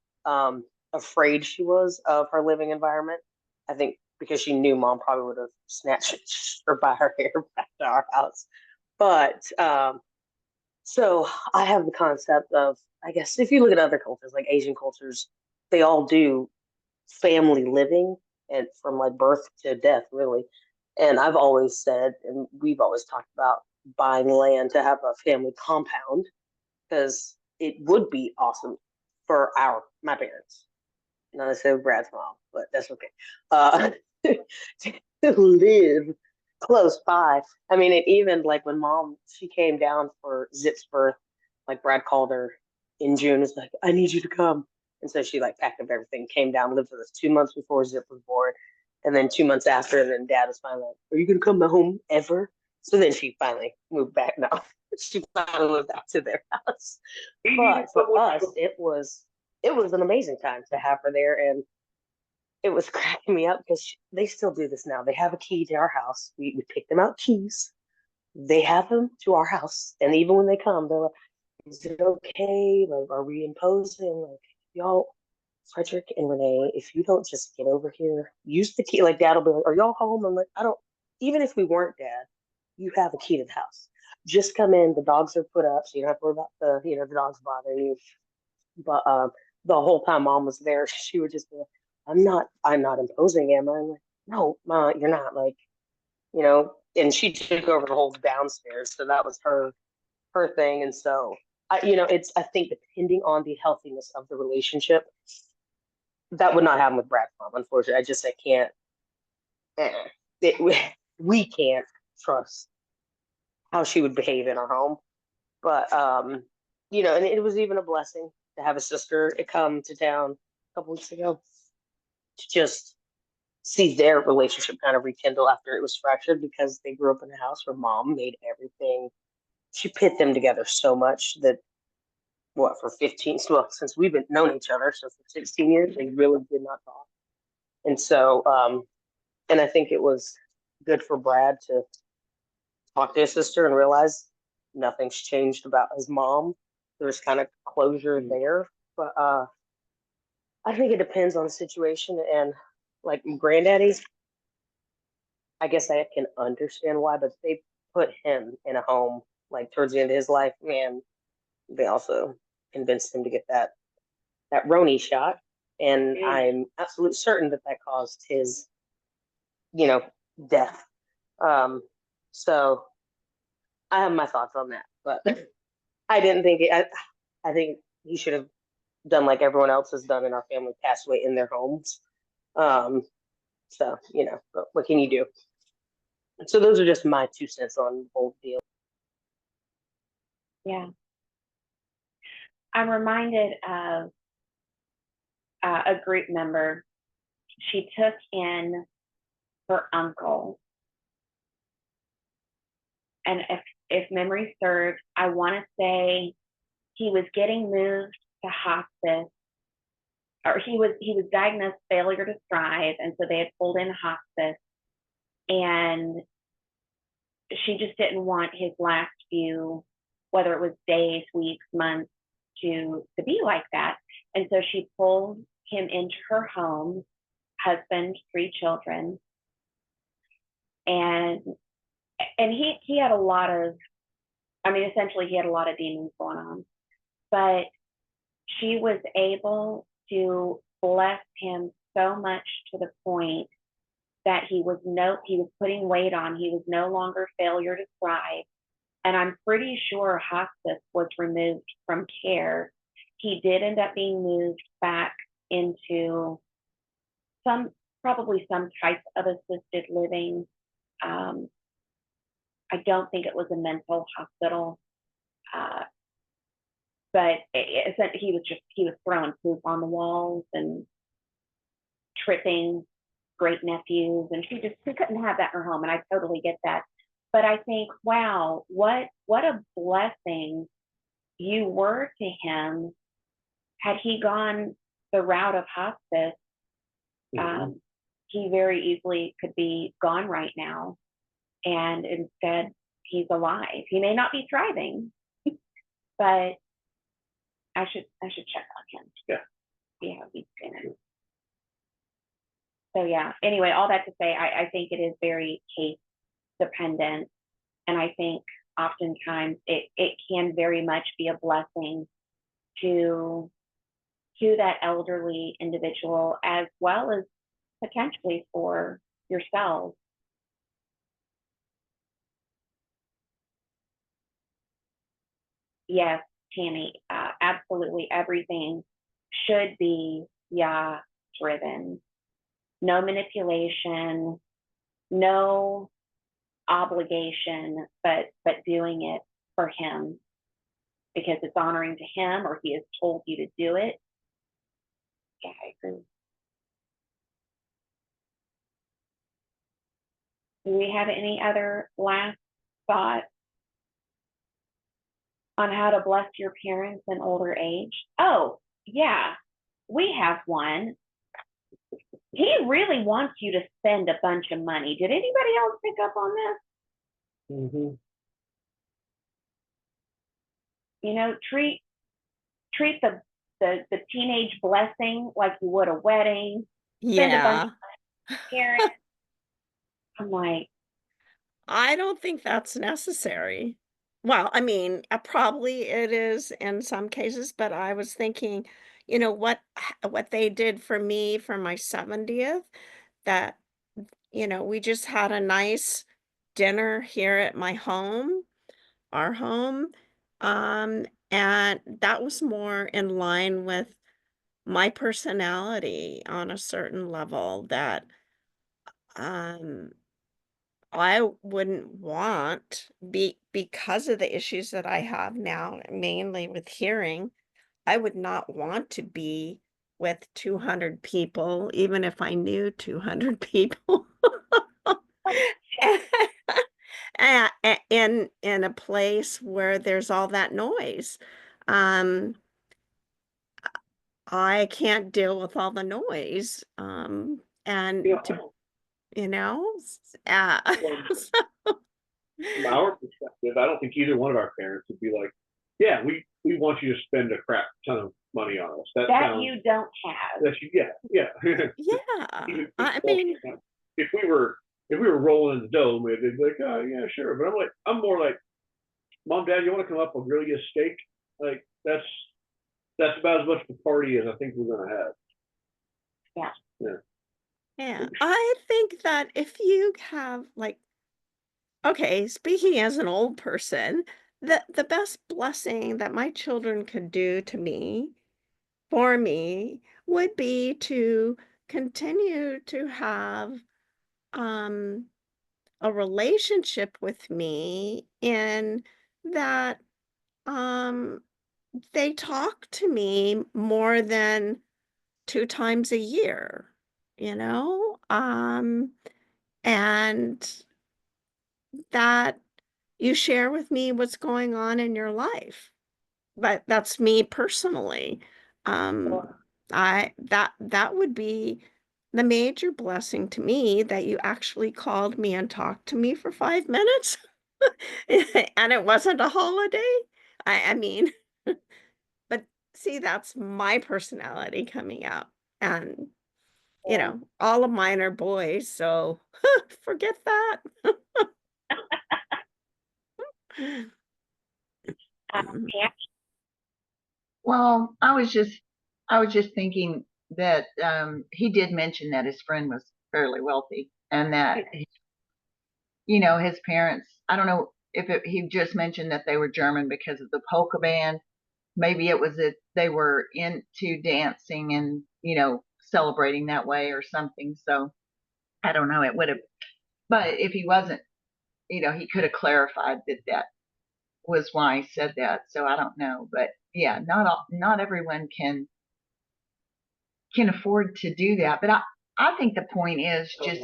afraid she was of her living environment. I think because she knew mom probably would have snatched her by her hair back to our house. But so I have the concept of, I guess, if you look at other cultures, like Asian cultures, they all do family living and from like birth to death, really. And I've always said, and we've always talked about buying land to have a family compound because it would be awesome for my parents. Not necessarily Brad's mom, but that's okay. Uh, to live close by. I mean, it even like when mom she came down for Zip's birth, like Brad called her in June, is like, I need you to come. And so she like packed up everything, came down, lived with us 2 months before Zip was born. And then 2 months after, and then dad was finally like, are you gonna come home ever? So then she finally moved back now. She finally moved out to their house. But for us, it was an amazing time to have her there, and it was cracking me up because they still do this now. They have a key to our house. We pick them out keys. They have them to our house, and even when they come, they're like, "Is it okay? Like, are we imposing? Like, y'all, Frederick and Renee, if you don't just get over here, use the key." Like, Dad will be like, "Are y'all home?" I'm like, "I don't." Even if we weren't, Dad, you have a key to the house. Just come in. The dogs are put up, so you don't have to worry about the dogs bothering you. But the whole time Mom was there, she would just be like, I'm not imposing, am I? I'm like, no, Ma, you're not. Like, and she took over the whole downstairs, so that was her thing. And so I think depending on the healthiness of the relationship, that would not happen with Brad's mom. Unfortunately, I can't. We can't trust how she would behave in our home. But and it was even a blessing to have a sister come to town a couple weeks ago to just see their relationship kind of rekindle after it was fractured because they grew up in a house where Mom made everything. She pit them together so much that for 15, well, since we've been known each other, so for 16 years, they really did not talk. And so, and I think it was good for Brad to talk to his sister and realize nothing's changed about his mom. There's kind of closure there. But I think it depends on the situation. And like granddaddies, I guess I can understand why, but they put him in a home like towards the end of his life. Man, they also convinced him to get that Roni shot. And I'm absolutely certain that caused his, death. So I have my thoughts on that, but I didn't think I think he should have done like everyone else has done in our family, passed away in their homes. Um, so but what can you do? So those are just my 2 cents on the whole deal.
Yeah. I'm reminded of a group member. She took in her uncle. And if memory serves, I want to say he was getting moved to hospice, or he was diagnosed failure to thrive, and so they had pulled in hospice, and she just didn't want his last few, whether it was days, weeks, months, to be like that. And so she pulled him into her home, husband, 3 children, and he had a lot of, essentially he had a lot of demons going on, but she was able to bless him so much to the point that he was putting weight on. He was no longer failure to thrive. And I'm pretty sure hospice was removed from care. He did end up being moved back into probably some type of assisted living. I don't think it was a mental hospital, but he was throwing poop on the walls and tripping great nephews, and she couldn't have that in her home, and I totally get that. But I think, wow, what a blessing you were to him. Had he gone the route of hospice, he very easily could be gone right now, and instead he's alive. He may not be thriving, but I should check on him.
Yeah.
See how he's doing. So yeah, anyway, all that to say, I think it is very case dependent. And I think oftentimes it can very much be a blessing to that elderly individual as well as potentially for yourself. Yes, Tammy, absolutely everything should be Yah driven. No manipulation, no obligation, but doing it for him because it's honoring to him or he has told you to do it. Yeah, I agree. Do we have any other last thoughts on how to bless your parents in older age? Oh, yeah, we have one. He really wants you to spend a bunch of money. Did anybody else pick up on this?
Mm-hmm.
You know, treat the teenage blessing like you would a wedding. Spend a bunch
Yeah.
of parents. I'm like,
I don't think that's necessary. Well, I mean, probably it is in some cases, but I was thinking, what they did for me for my 70th, that, we just had a nice dinner here at my home, our home. And that was more in line with my personality on a certain level that, um, I wouldn't want because of the issues that I have now, mainly with hearing, I would not want to be with 200 people, even if I knew 200 people. In a place where there's all that noise. Um, I can't deal with all the noise.
You
And
know,
to, you know, uh,
from our perspective, I don't think either one of our parents would be like, yeah, we want you to spend a crap ton of money on us. That
that
sounds,
you don't have.
that you, yeah.
yeah,
Even
I mean,
if we were rolling in the dough, they'd be like, oh yeah, sure. But I'm more like, Mom, Dad, you want to come up and grill you a steak? Like that's about as much of a party as I think we're gonna have.
Yeah.
Yeah.
yeah, I think that if you have like, okay, speaking as an old person, the best blessing that my children could do to me, for me, would be to continue to have um a relationship with me in that um they talk to me more than 2 times a year, you know? And that you share with me what's going on in your life. But that's me personally. Um, that would be the major blessing to me that you actually called me and talked to me for 5 minutes, and it wasn't a holiday. I mean, but see, that's my personality coming out, and, all of mine are boys, so forget that. Mm.
Yeah,
Well, I was just thinking that he did mention that his friend was fairly wealthy and that his parents, I don't know if he just mentioned that they were German because of the polka band. Maybe it was that they were into dancing and, celebrating that way or something. So I don't know. It would have, but if he wasn't, he could have clarified that that was why he said that. So I don't know. But yeah, not everyone can afford to do that. But I think the point is just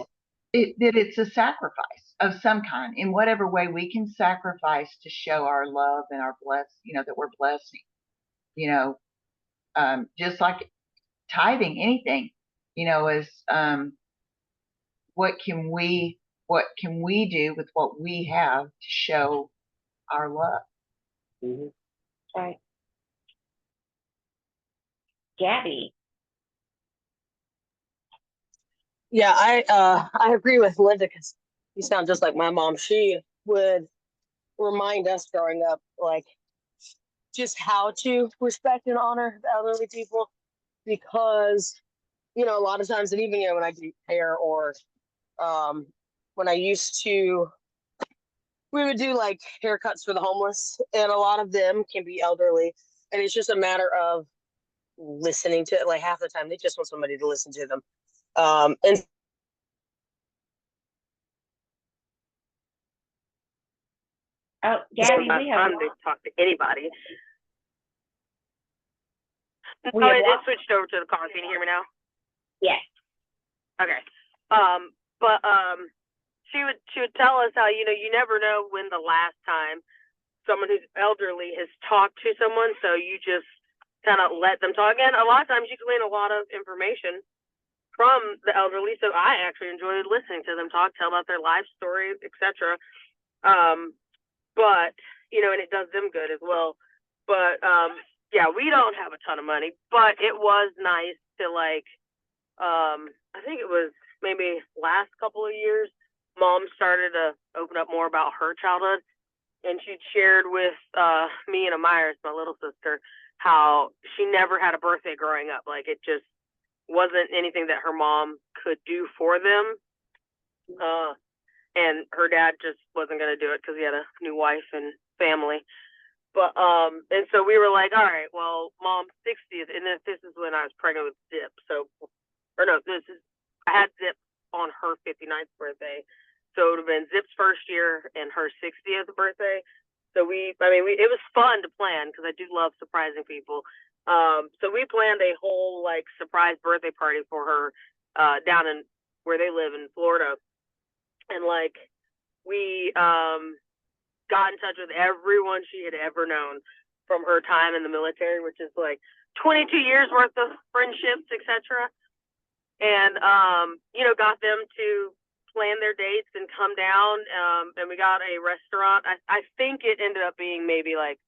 that it's a sacrifice of some kind in whatever way we can sacrifice to show our love and our that we're blessing, just like tithing, anything, is what can we do with what we have to show our love?
Mm-hmm.
right. Gabby,
Yeah, I agree with Linda because you sound just like my mom. She would remind us growing up, like just how to respect and honor the elderly people, because you know a lot of times, and even you know when I do hair or when I used to, we would do like haircuts for the homeless, and a lot of them can be elderly, and it's just a matter of listening to it. Like half the time, they just want somebody to listen to them. And
Oh, Gabby, we have,
to talk to anybody.
We
No,
have
it
lost-
switched over to the car. Can you hear me now?
yes,
Okay. But she would tell us how, you know, you never know when the last time someone who's elderly has talked to someone, so you just kind of let them talk. And a lot of times you can glean a lot of information from the elderly, so I actually enjoyed listening to them talk, tell about their life story, etc. But you know, and it does them good as well. But yeah, we don't have a ton of money, but it was nice to like, I think it was maybe last couple of years, Mom started to open up more about her childhood, and she shared with me and Amyris, my little sister, how she never had a birthday growing up. Like it just wasn't anything that her mom could do for them. And her dad just wasn't going to do it because he had a new wife and family. But and so we were like, all right, well, Mom's 60th, and this is when I was pregnant with Zip. So, or no, I had Zip on her 59th birthday, so it would have been Zip's first year and her 60th birthday. So it was fun to plan because I do love surprising people. So we planned a whole like surprise birthday party for her down in where they live in Florida, and like we got in touch with everyone she had ever known from her time in the military, which is like 22 years worth of friendships, etc. And you know, got them to plan their dates and come down. And we got a restaurant. I think it ended up being maybe like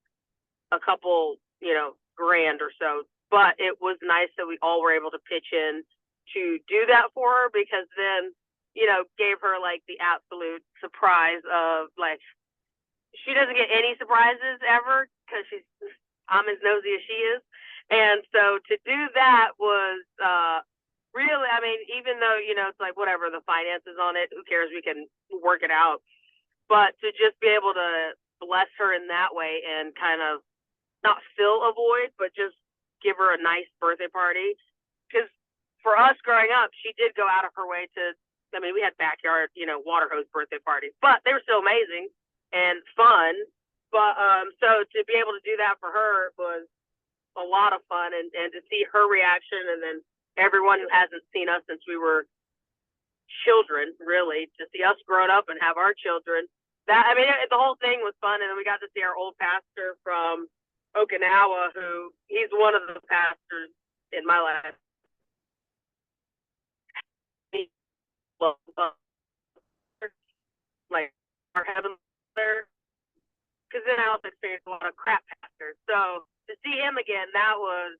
a couple, you know, grand or so. But it was nice that we all were able to pitch in to do that for her, because then, you know, gave her like the absolute surprise of like, she doesn't get any surprises ever because I'm as nosy as she is. And so to do that was really, I mean, even though, you know, it's like whatever, the finances on it, who cares, we can work it out. But to just be able to bless her in that way and kind of not fill a void, but just give her a nice birthday party. Because for us growing up, she did go out of her way to, I mean, we had backyard, you know, water hose birthday parties, but they were still amazing and fun. But so to be able to do that for her was a lot of fun, and to see her reaction, and then everyone who hasn't seen us since we were children, really, to see us grown up and have our children. That, I mean, the whole thing was fun. And then we got to see our old pastor from Okinawa, who he's one of the pastors in my life. Like our heaven there, because then I also experienced a lot of crap pastors. So to see him again, that was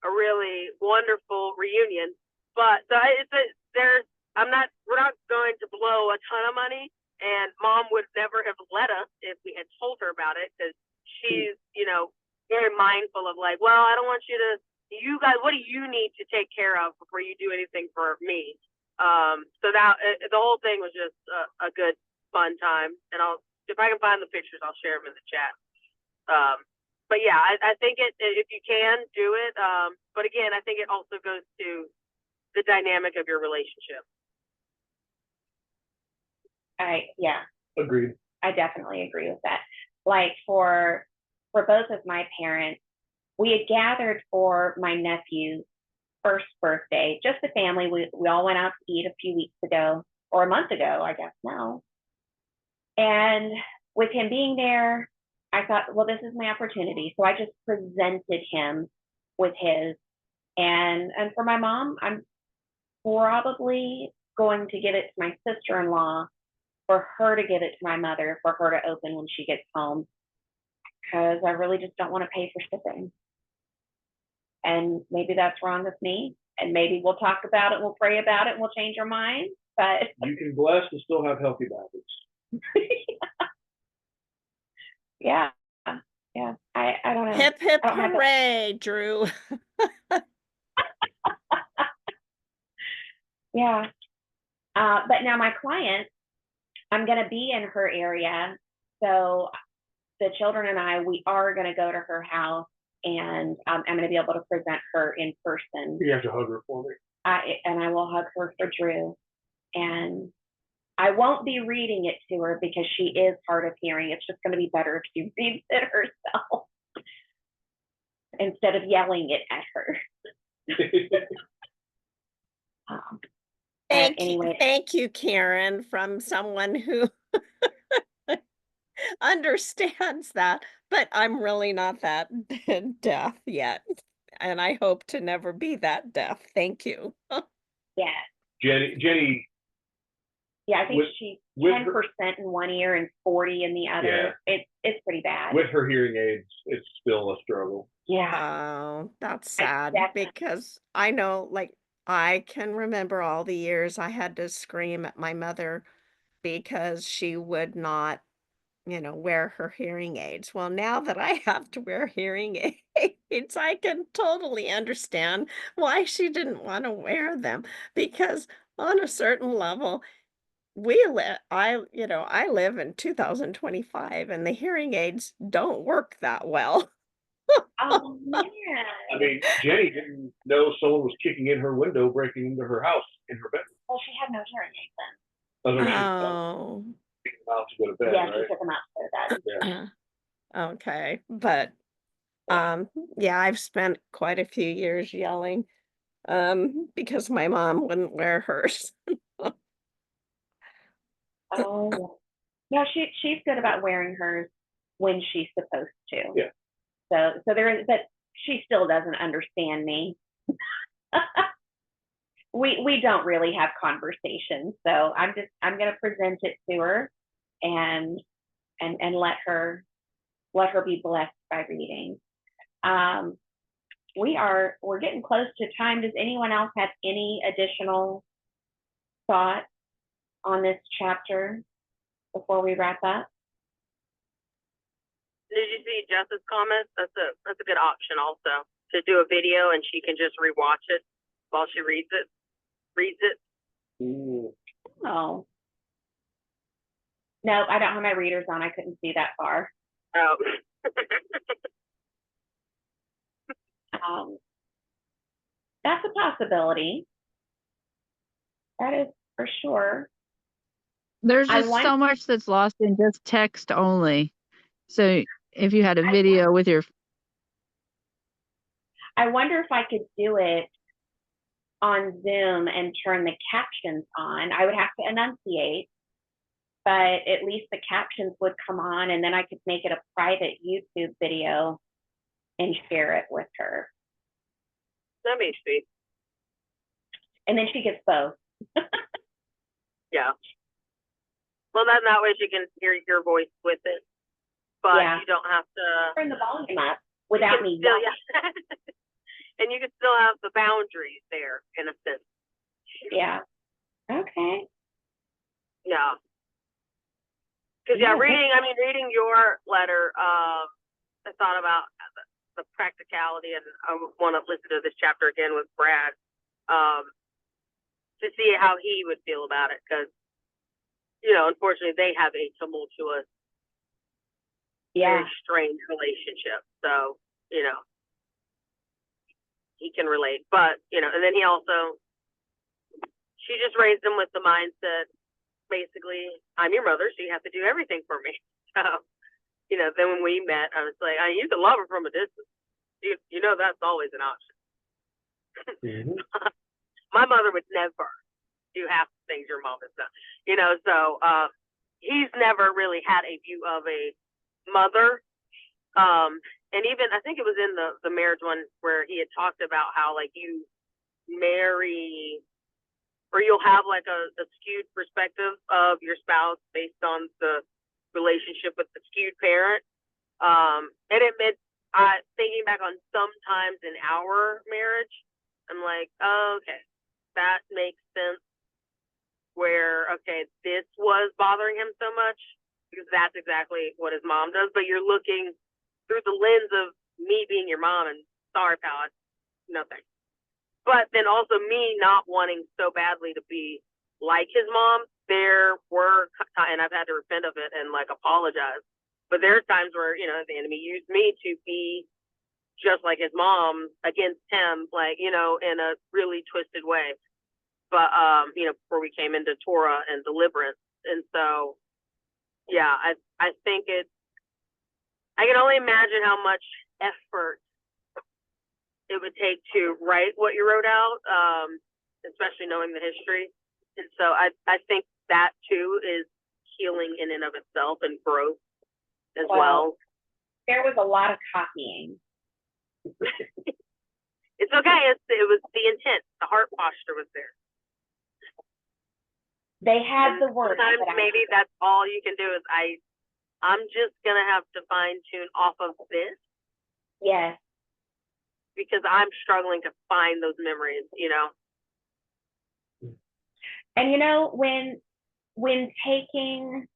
a really wonderful reunion. But so we're not going to blow a ton of money, and Mom would never have let us if we had told her about it, because she's, you know, very mindful of like, well, I don't want you guys, what do you need to take care of before you do anything for me? So that the whole thing was just a good, fun time. And if I can find the pictures, I'll share them in the chat. But yeah, I think if you can do it. But again, I think it also goes to the dynamic of your relationship.
Yeah,
Agreed.
I definitely agree with that. Like for both of my parents, we had gathered for my nephew's first birthday, just the family. We all went out to eat a few weeks ago, or a month ago, I guess now. And with him being there, I thought, well, this is my opportunity. So I just presented him with his. And for my mom, I'm probably going to give it to my sister-in-law, for her to give it to my mother, for her to open when she gets home, because I really just don't want to pay for shipping. And maybe that's wrong with me, and maybe we'll talk about it, we'll pray about it, and we'll change our minds. But
You can bless and still have healthy baskets.
Yeah, yeah. I don't know.
Hip hip
I don't have the
hooray, Drew.
yeah. But now my client, I'm going to be in her area. So the children and I, we are going to go to her house, and I'm going to be able to present her in person.
You have to hug her for me.
And I will hug her for Drew. And I won't be reading it to her because she is hard of hearing. It's just going to be better if she reads it herself instead of yelling it at her. Anyway,
Thank you, Karen, from someone who understands that, but I'm really not that deaf yet, and I hope to never be that deaf. Thank you.
yeah,
Jenny,
yeah. I think
With-
she's
with
10% in one ear and 40 in the other. It's pretty bad.
with her hearing aids, it's still a struggle.
Yeah,
Oh, that's sad
definitely.
because I know, like, I can remember all the years I had to scream at my mother because she would not, wear her hearing aids. Well, now that I have to wear hearing aids, I can totally understand why she didn't want to wear them because on a certain level, I live in 2025 and the hearing aids don't work that well.
Oh man.
I mean, Jenny didn't know someone was kicking in her window, breaking into her house in her bedroom.
Well, she had no hearing aids then.
That's when she
Oh.
was out to go to bed,
Yeah, she
right?
took them out to bed.
Yeah.
Okay, but yeah, I've spent quite a few years yelling because my mom wouldn't wear hers.
Oh, yeah. She's good about wearing hers when she's supposed to.
Yeah.
So there is, but she still doesn't understand me. We don't really have conversations, so I'm gonna present it to her and let her be blessed by reading. We're getting close to time. Does anyone else have any additional thoughts on this chapter before we wrap up?
Did you see Jess's comments? That's a good option also, to do a video and she can just rewatch it while she reads it.
Ooh.
Oh. No, I don't have my readers on. I couldn't see that far.
Oh.
That's a possibility. That is for sure.
There's
I
just
want-
so much that's lost in just text only. So if you had a video with your
I wonder if I could do it on Zoom and turn the captions on. I would have to enunciate, but at least the captions would come on, and then I could make it a private YouTube video and share it with her.
That'd be sweet.
And then she gets both.
Yeah. Well, then that way she can hear your voice with it, but
Yeah.
you don't have to
Turn the volume up without me
still,
yelling.
yeah. And you can still have the boundaries there in a sense.
Yeah. Okay.
Yeah. Because
Yeah,
reading your letter, I thought about the practicality, and I want to listen to this chapter again with Brad, to see how he would feel about it. Because, unfortunately, they have a tumultuous,
Yeah.
very strange relationship. So, he can relate. But, and then she just raised him with the mindset, basically, I'm your mother, so you have to do everything for me. So, then when we met, I was like, you can love her from a distance. That's always an option.
Mhm.
My mother would never do half the things your mom has done. So he's never really had a view of a mother. And even, I think it was in the marriage one where he had talked about how, like, you marry, or you'll have, like, a skewed perspective of your spouse based on the relationship with the skewed parent. And it meant, thinking back on sometimes in our marriage, I'm like, oh, okay, that makes sense. Where, okay, this was bothering him so much,
because that's exactly what his mom does. But you're looking through the lens of me being your mom, and sorry, pal, no thanks. But then also me not wanting so badly to be like his mom. There were, and I've had to repent of it and like apologize. But there are times where, you know, the enemy used me to be just like his mom against him, like, you know, in a really twisted way. But, you know, before we came into Torah and deliverance. And so, yeah, I think I can only imagine how much effort it would take to write what you wrote out, especially knowing the history. And so I think that too is healing in and of itself and growth as well.
There was a lot of copying.
It's okay. It was the intent. The heart posture was there.
They had
And
the word.
sometimes maybe that's all you can do is I'm just gonna have to fine tune off of this.
Yes.
Because I'm struggling to find those memories, you know.
And you know, when taking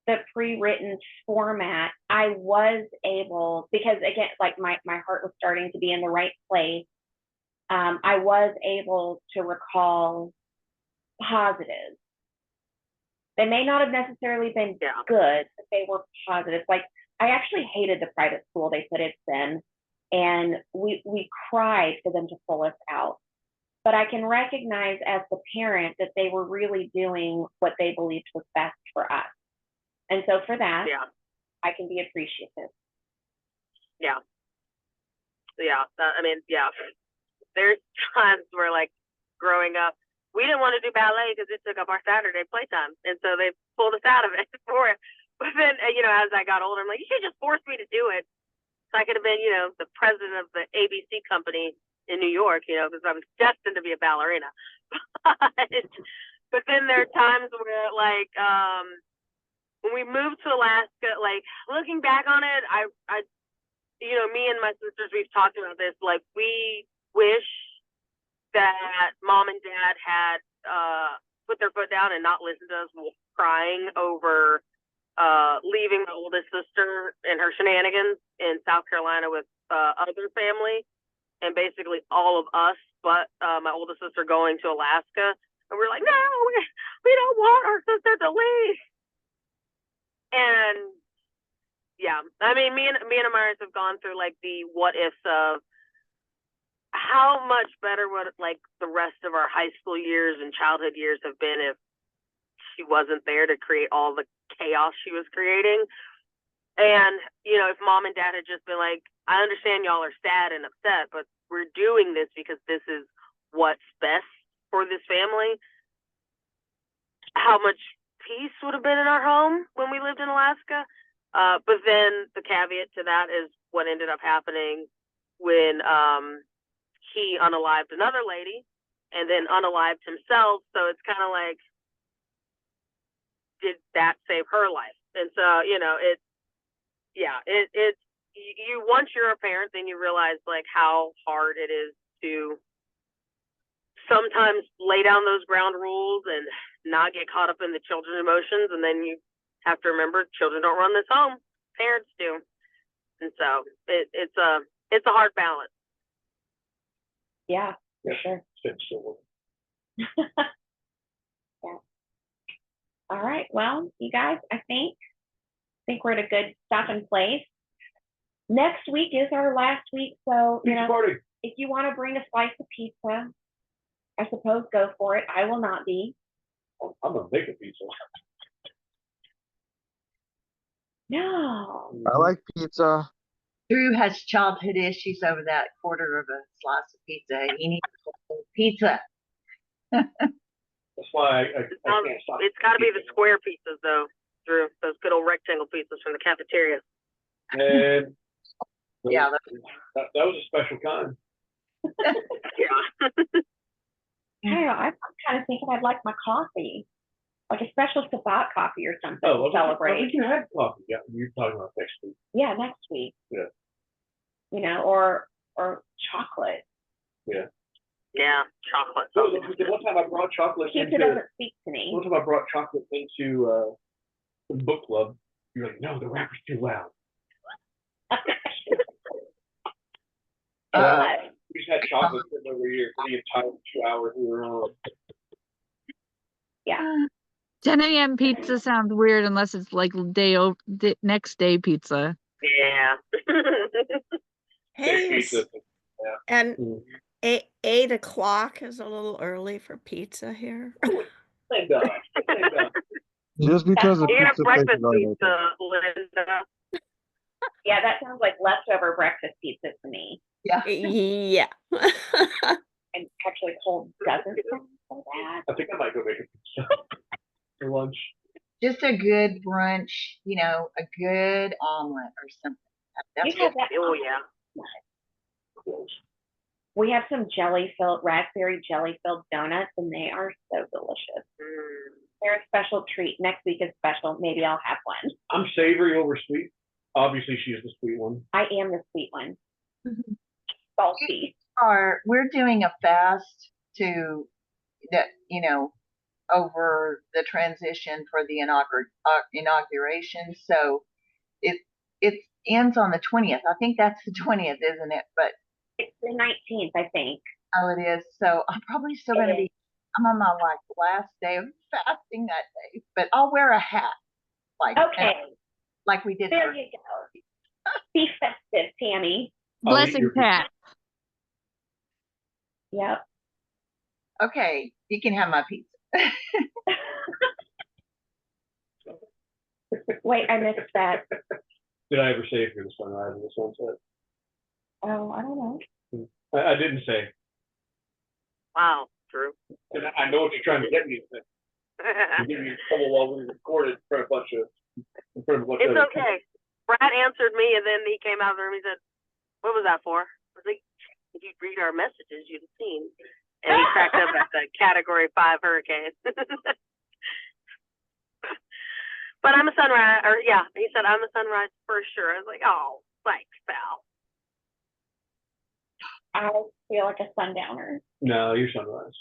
the pre-written format, I was able, because again, like my heart was starting to be in the right place. I was able to recall positives. They may not have necessarily been good, but they were positive. Like, I actually hated the private school they put us in, and we cried for them to pull us out. But I can recognize as the parent that they were really doing what they believed was best for us. And so for that, I can be appreciative.
Yeah. I mean, there's times where, like, growing up, we didn't want to do ballet because it took up our Saturday playtime. And so they pulled us out of it for it. But then, you know, as I got older, I'm like, you should just force me to do it. So I could have been, you know, the president of the ABC company in New York, you know, because I was destined to be a ballerina. But then there are times where, like, when we moved to Alaska, like, looking back on it, I you know, me and my sisters, we've talked about this, like, we wish that mom and dad had put their foot down and not listened to us crying over leaving my oldest sister and her shenanigans in South Carolina with other family, and basically all of us but my oldest sister going to Alaska. And we're like, no, we don't want our sister to leave. And yeah, I mean, me and Amaris have gone through like the what ifs of how much better would like the rest of our high school years and childhood years have been if she wasn't there to create all the chaos she was creating. And, you know, if mom and dad had just been like, I understand y'all are sad and upset, but we're doing this because this is what's best for this family, how much peace would have been in our home when we lived in Alaska. But then the caveat to that is what ended up happening when he unalived another lady and then unalived himself. So it's kind of like, did that save her life? And so, you know, it's you once you're a parent, then you realize like how hard it is to sometimes lay down those ground rules and not get caught up in the children's emotions. And then you have to remember children don't run this home, parents do. And so it's a hard balance.
Yeah, for sure. Yeah. All right. Well, you guys, I think we're at a good stopping place. Next week is our last week, so you know, if you want to bring a slice of pizza, I suppose go for it. I will not be.
I'm gonna make a pizza.
No.
I like pizza.
Drew has childhood issues over that quarter of a slice of pizza. He needs a whole pizza.
That's why I can't stop.
It's got to be the square pizzas, though, Drew. Those good old rectangle pizzas from the cafeteria.
And
Yeah,
that was a special kind.
Yeah.
I don't know. I'm kind of thinking I'd like my coffee, like a special Sabbat coffee or something to celebrate.
You had coffee. Yeah, you're talking about next week.
Yeah, next week.
Yeah.
You know, or chocolate.
Yeah.
Yeah, chocolate.
So, one time I brought chocolate
Pizza
into.
doesn't speak to me.
One time I brought chocolate into book club, you're like, no, the rapper's too loud.
Uh,
We just had chocolate sitting over here for the entire 2 hours we were on.
Yeah.
10 a.m. pizza sounds weird unless it's like next day pizza.
Yeah.
Hey,
Pizza.
and
Mm.
8 o'clock is a little early for pizza here.
Thank God. Thank God.
Just because the
You can have
pizza place
breakfast
is already open.
pizza, Linda.
Yeah, that sounds like leftover breakfast pizza to me.
Yeah.
Yeah.
And actually cold doesn't sound so bad.
I think I might go make a pizza for lunch.
Just a good brunch, a good omelet or something. That's
You have that.
Oh yeah.
We have some raspberry jelly filled donuts, and they are so delicious.
Mm.
They're a special treat. Next week is special. Maybe I'll have one.
I'm savory over sweet. Obviously, she's the sweet one.
I am the sweet one.
Mhm.
Salty.
We're doing a fast to that, over the transition for the inauguration. So it ends on the 20th. I think that's the 20th, isn't it? But
It's the 19th, I think.
oh, it is. So I'm probably still going to be. I'm on my last day of fasting that day, but I'll wear a hat,
Okay.
like we did.
There you go. Be festive, Tammy.
I'll eat
Blessing
your pizza.
Pat.
Yep.
Okay, you can have my pizza.
Wait, I missed that.
Did I ever say if you're the sunrise and the sunset?
Oh, I don't know.
I didn't say.
Wow. True.
And I know what you're trying to get me to say. You give me trouble while we recorded in front of a bunch of
It's
other
okay. Brad answered me, and then he came out of the room. He said, "What was that for?" I was like, "If you'd read our messages, you'd have seen." And he cracked up at the Category 5 hurricane. But I'm a sunrise, or yeah, he said I'm a sunrise for sure. I was like, "Oh, thanks, pal."
I feel like a sundowner.
No, you're sunrise.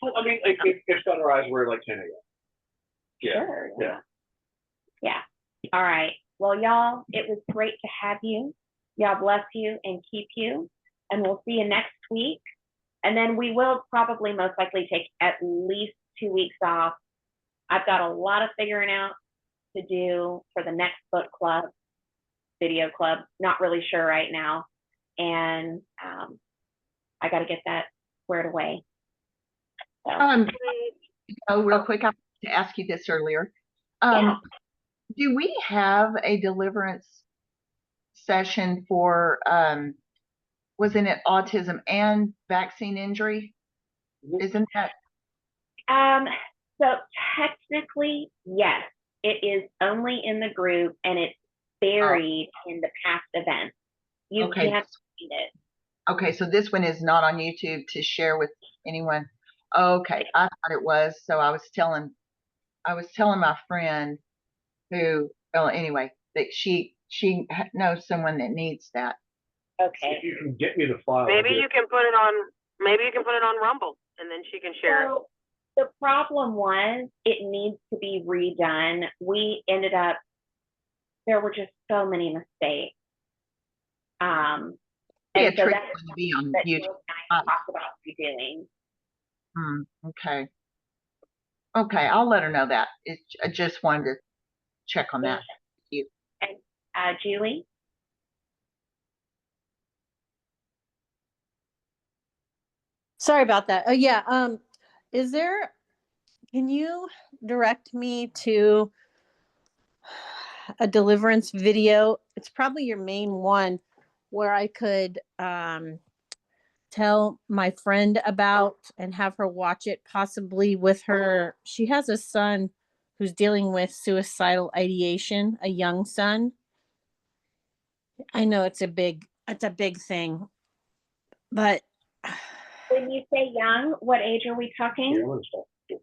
Well, I mean, like, if sunrise were like 10 a.m. Yeah.
Sure.
Yeah.
Yeah. All right. Well, y'all, it was great to have you. Y'all bless you and keep you. And we'll see you next week. And then we will probably most likely take at least 2 weeks off. I've got a lot of figuring out to do for the next book club, video club. Not really sure right now. And I got to get that squared away. So,
Real quick, I wanted to ask you this earlier.
yeah.
Do we have a deliverance session for, wasn't it autism and vaccine injury? Isn't that?
So technically, yes, it is only in the group and it's buried in the past events. You
Okay.
can't read it.
Okay, so this one is not on YouTube to share with anyone. Okay, I thought it was. So I was telling my friend who, well, anyway, that she knows someone that needs that.
Okay.
If you can get me the file.
Maybe you can put it on. Maybe you can put it on Rumble, and then she can share it.
So the problem was it needs to be redone. We ended up, there were just so many mistakes.
Be a
And so
trick
that's
one to be on
that
YouTube.
Jill and I talked about redoing.
Okay. Okay, I'll let her know that. I just wanted to check on that.
And Julie?
Sorry about that. Oh yeah. Can you direct me to a deliverance video? It's probably your main one where I could tell my friend about and have her watch it, possibly with her. She has a son who's dealing with suicidal ideation, a young son. I know it's a big thing, but
When you say young, what age are we talking?
Yeah,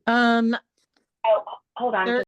Oh, hold on.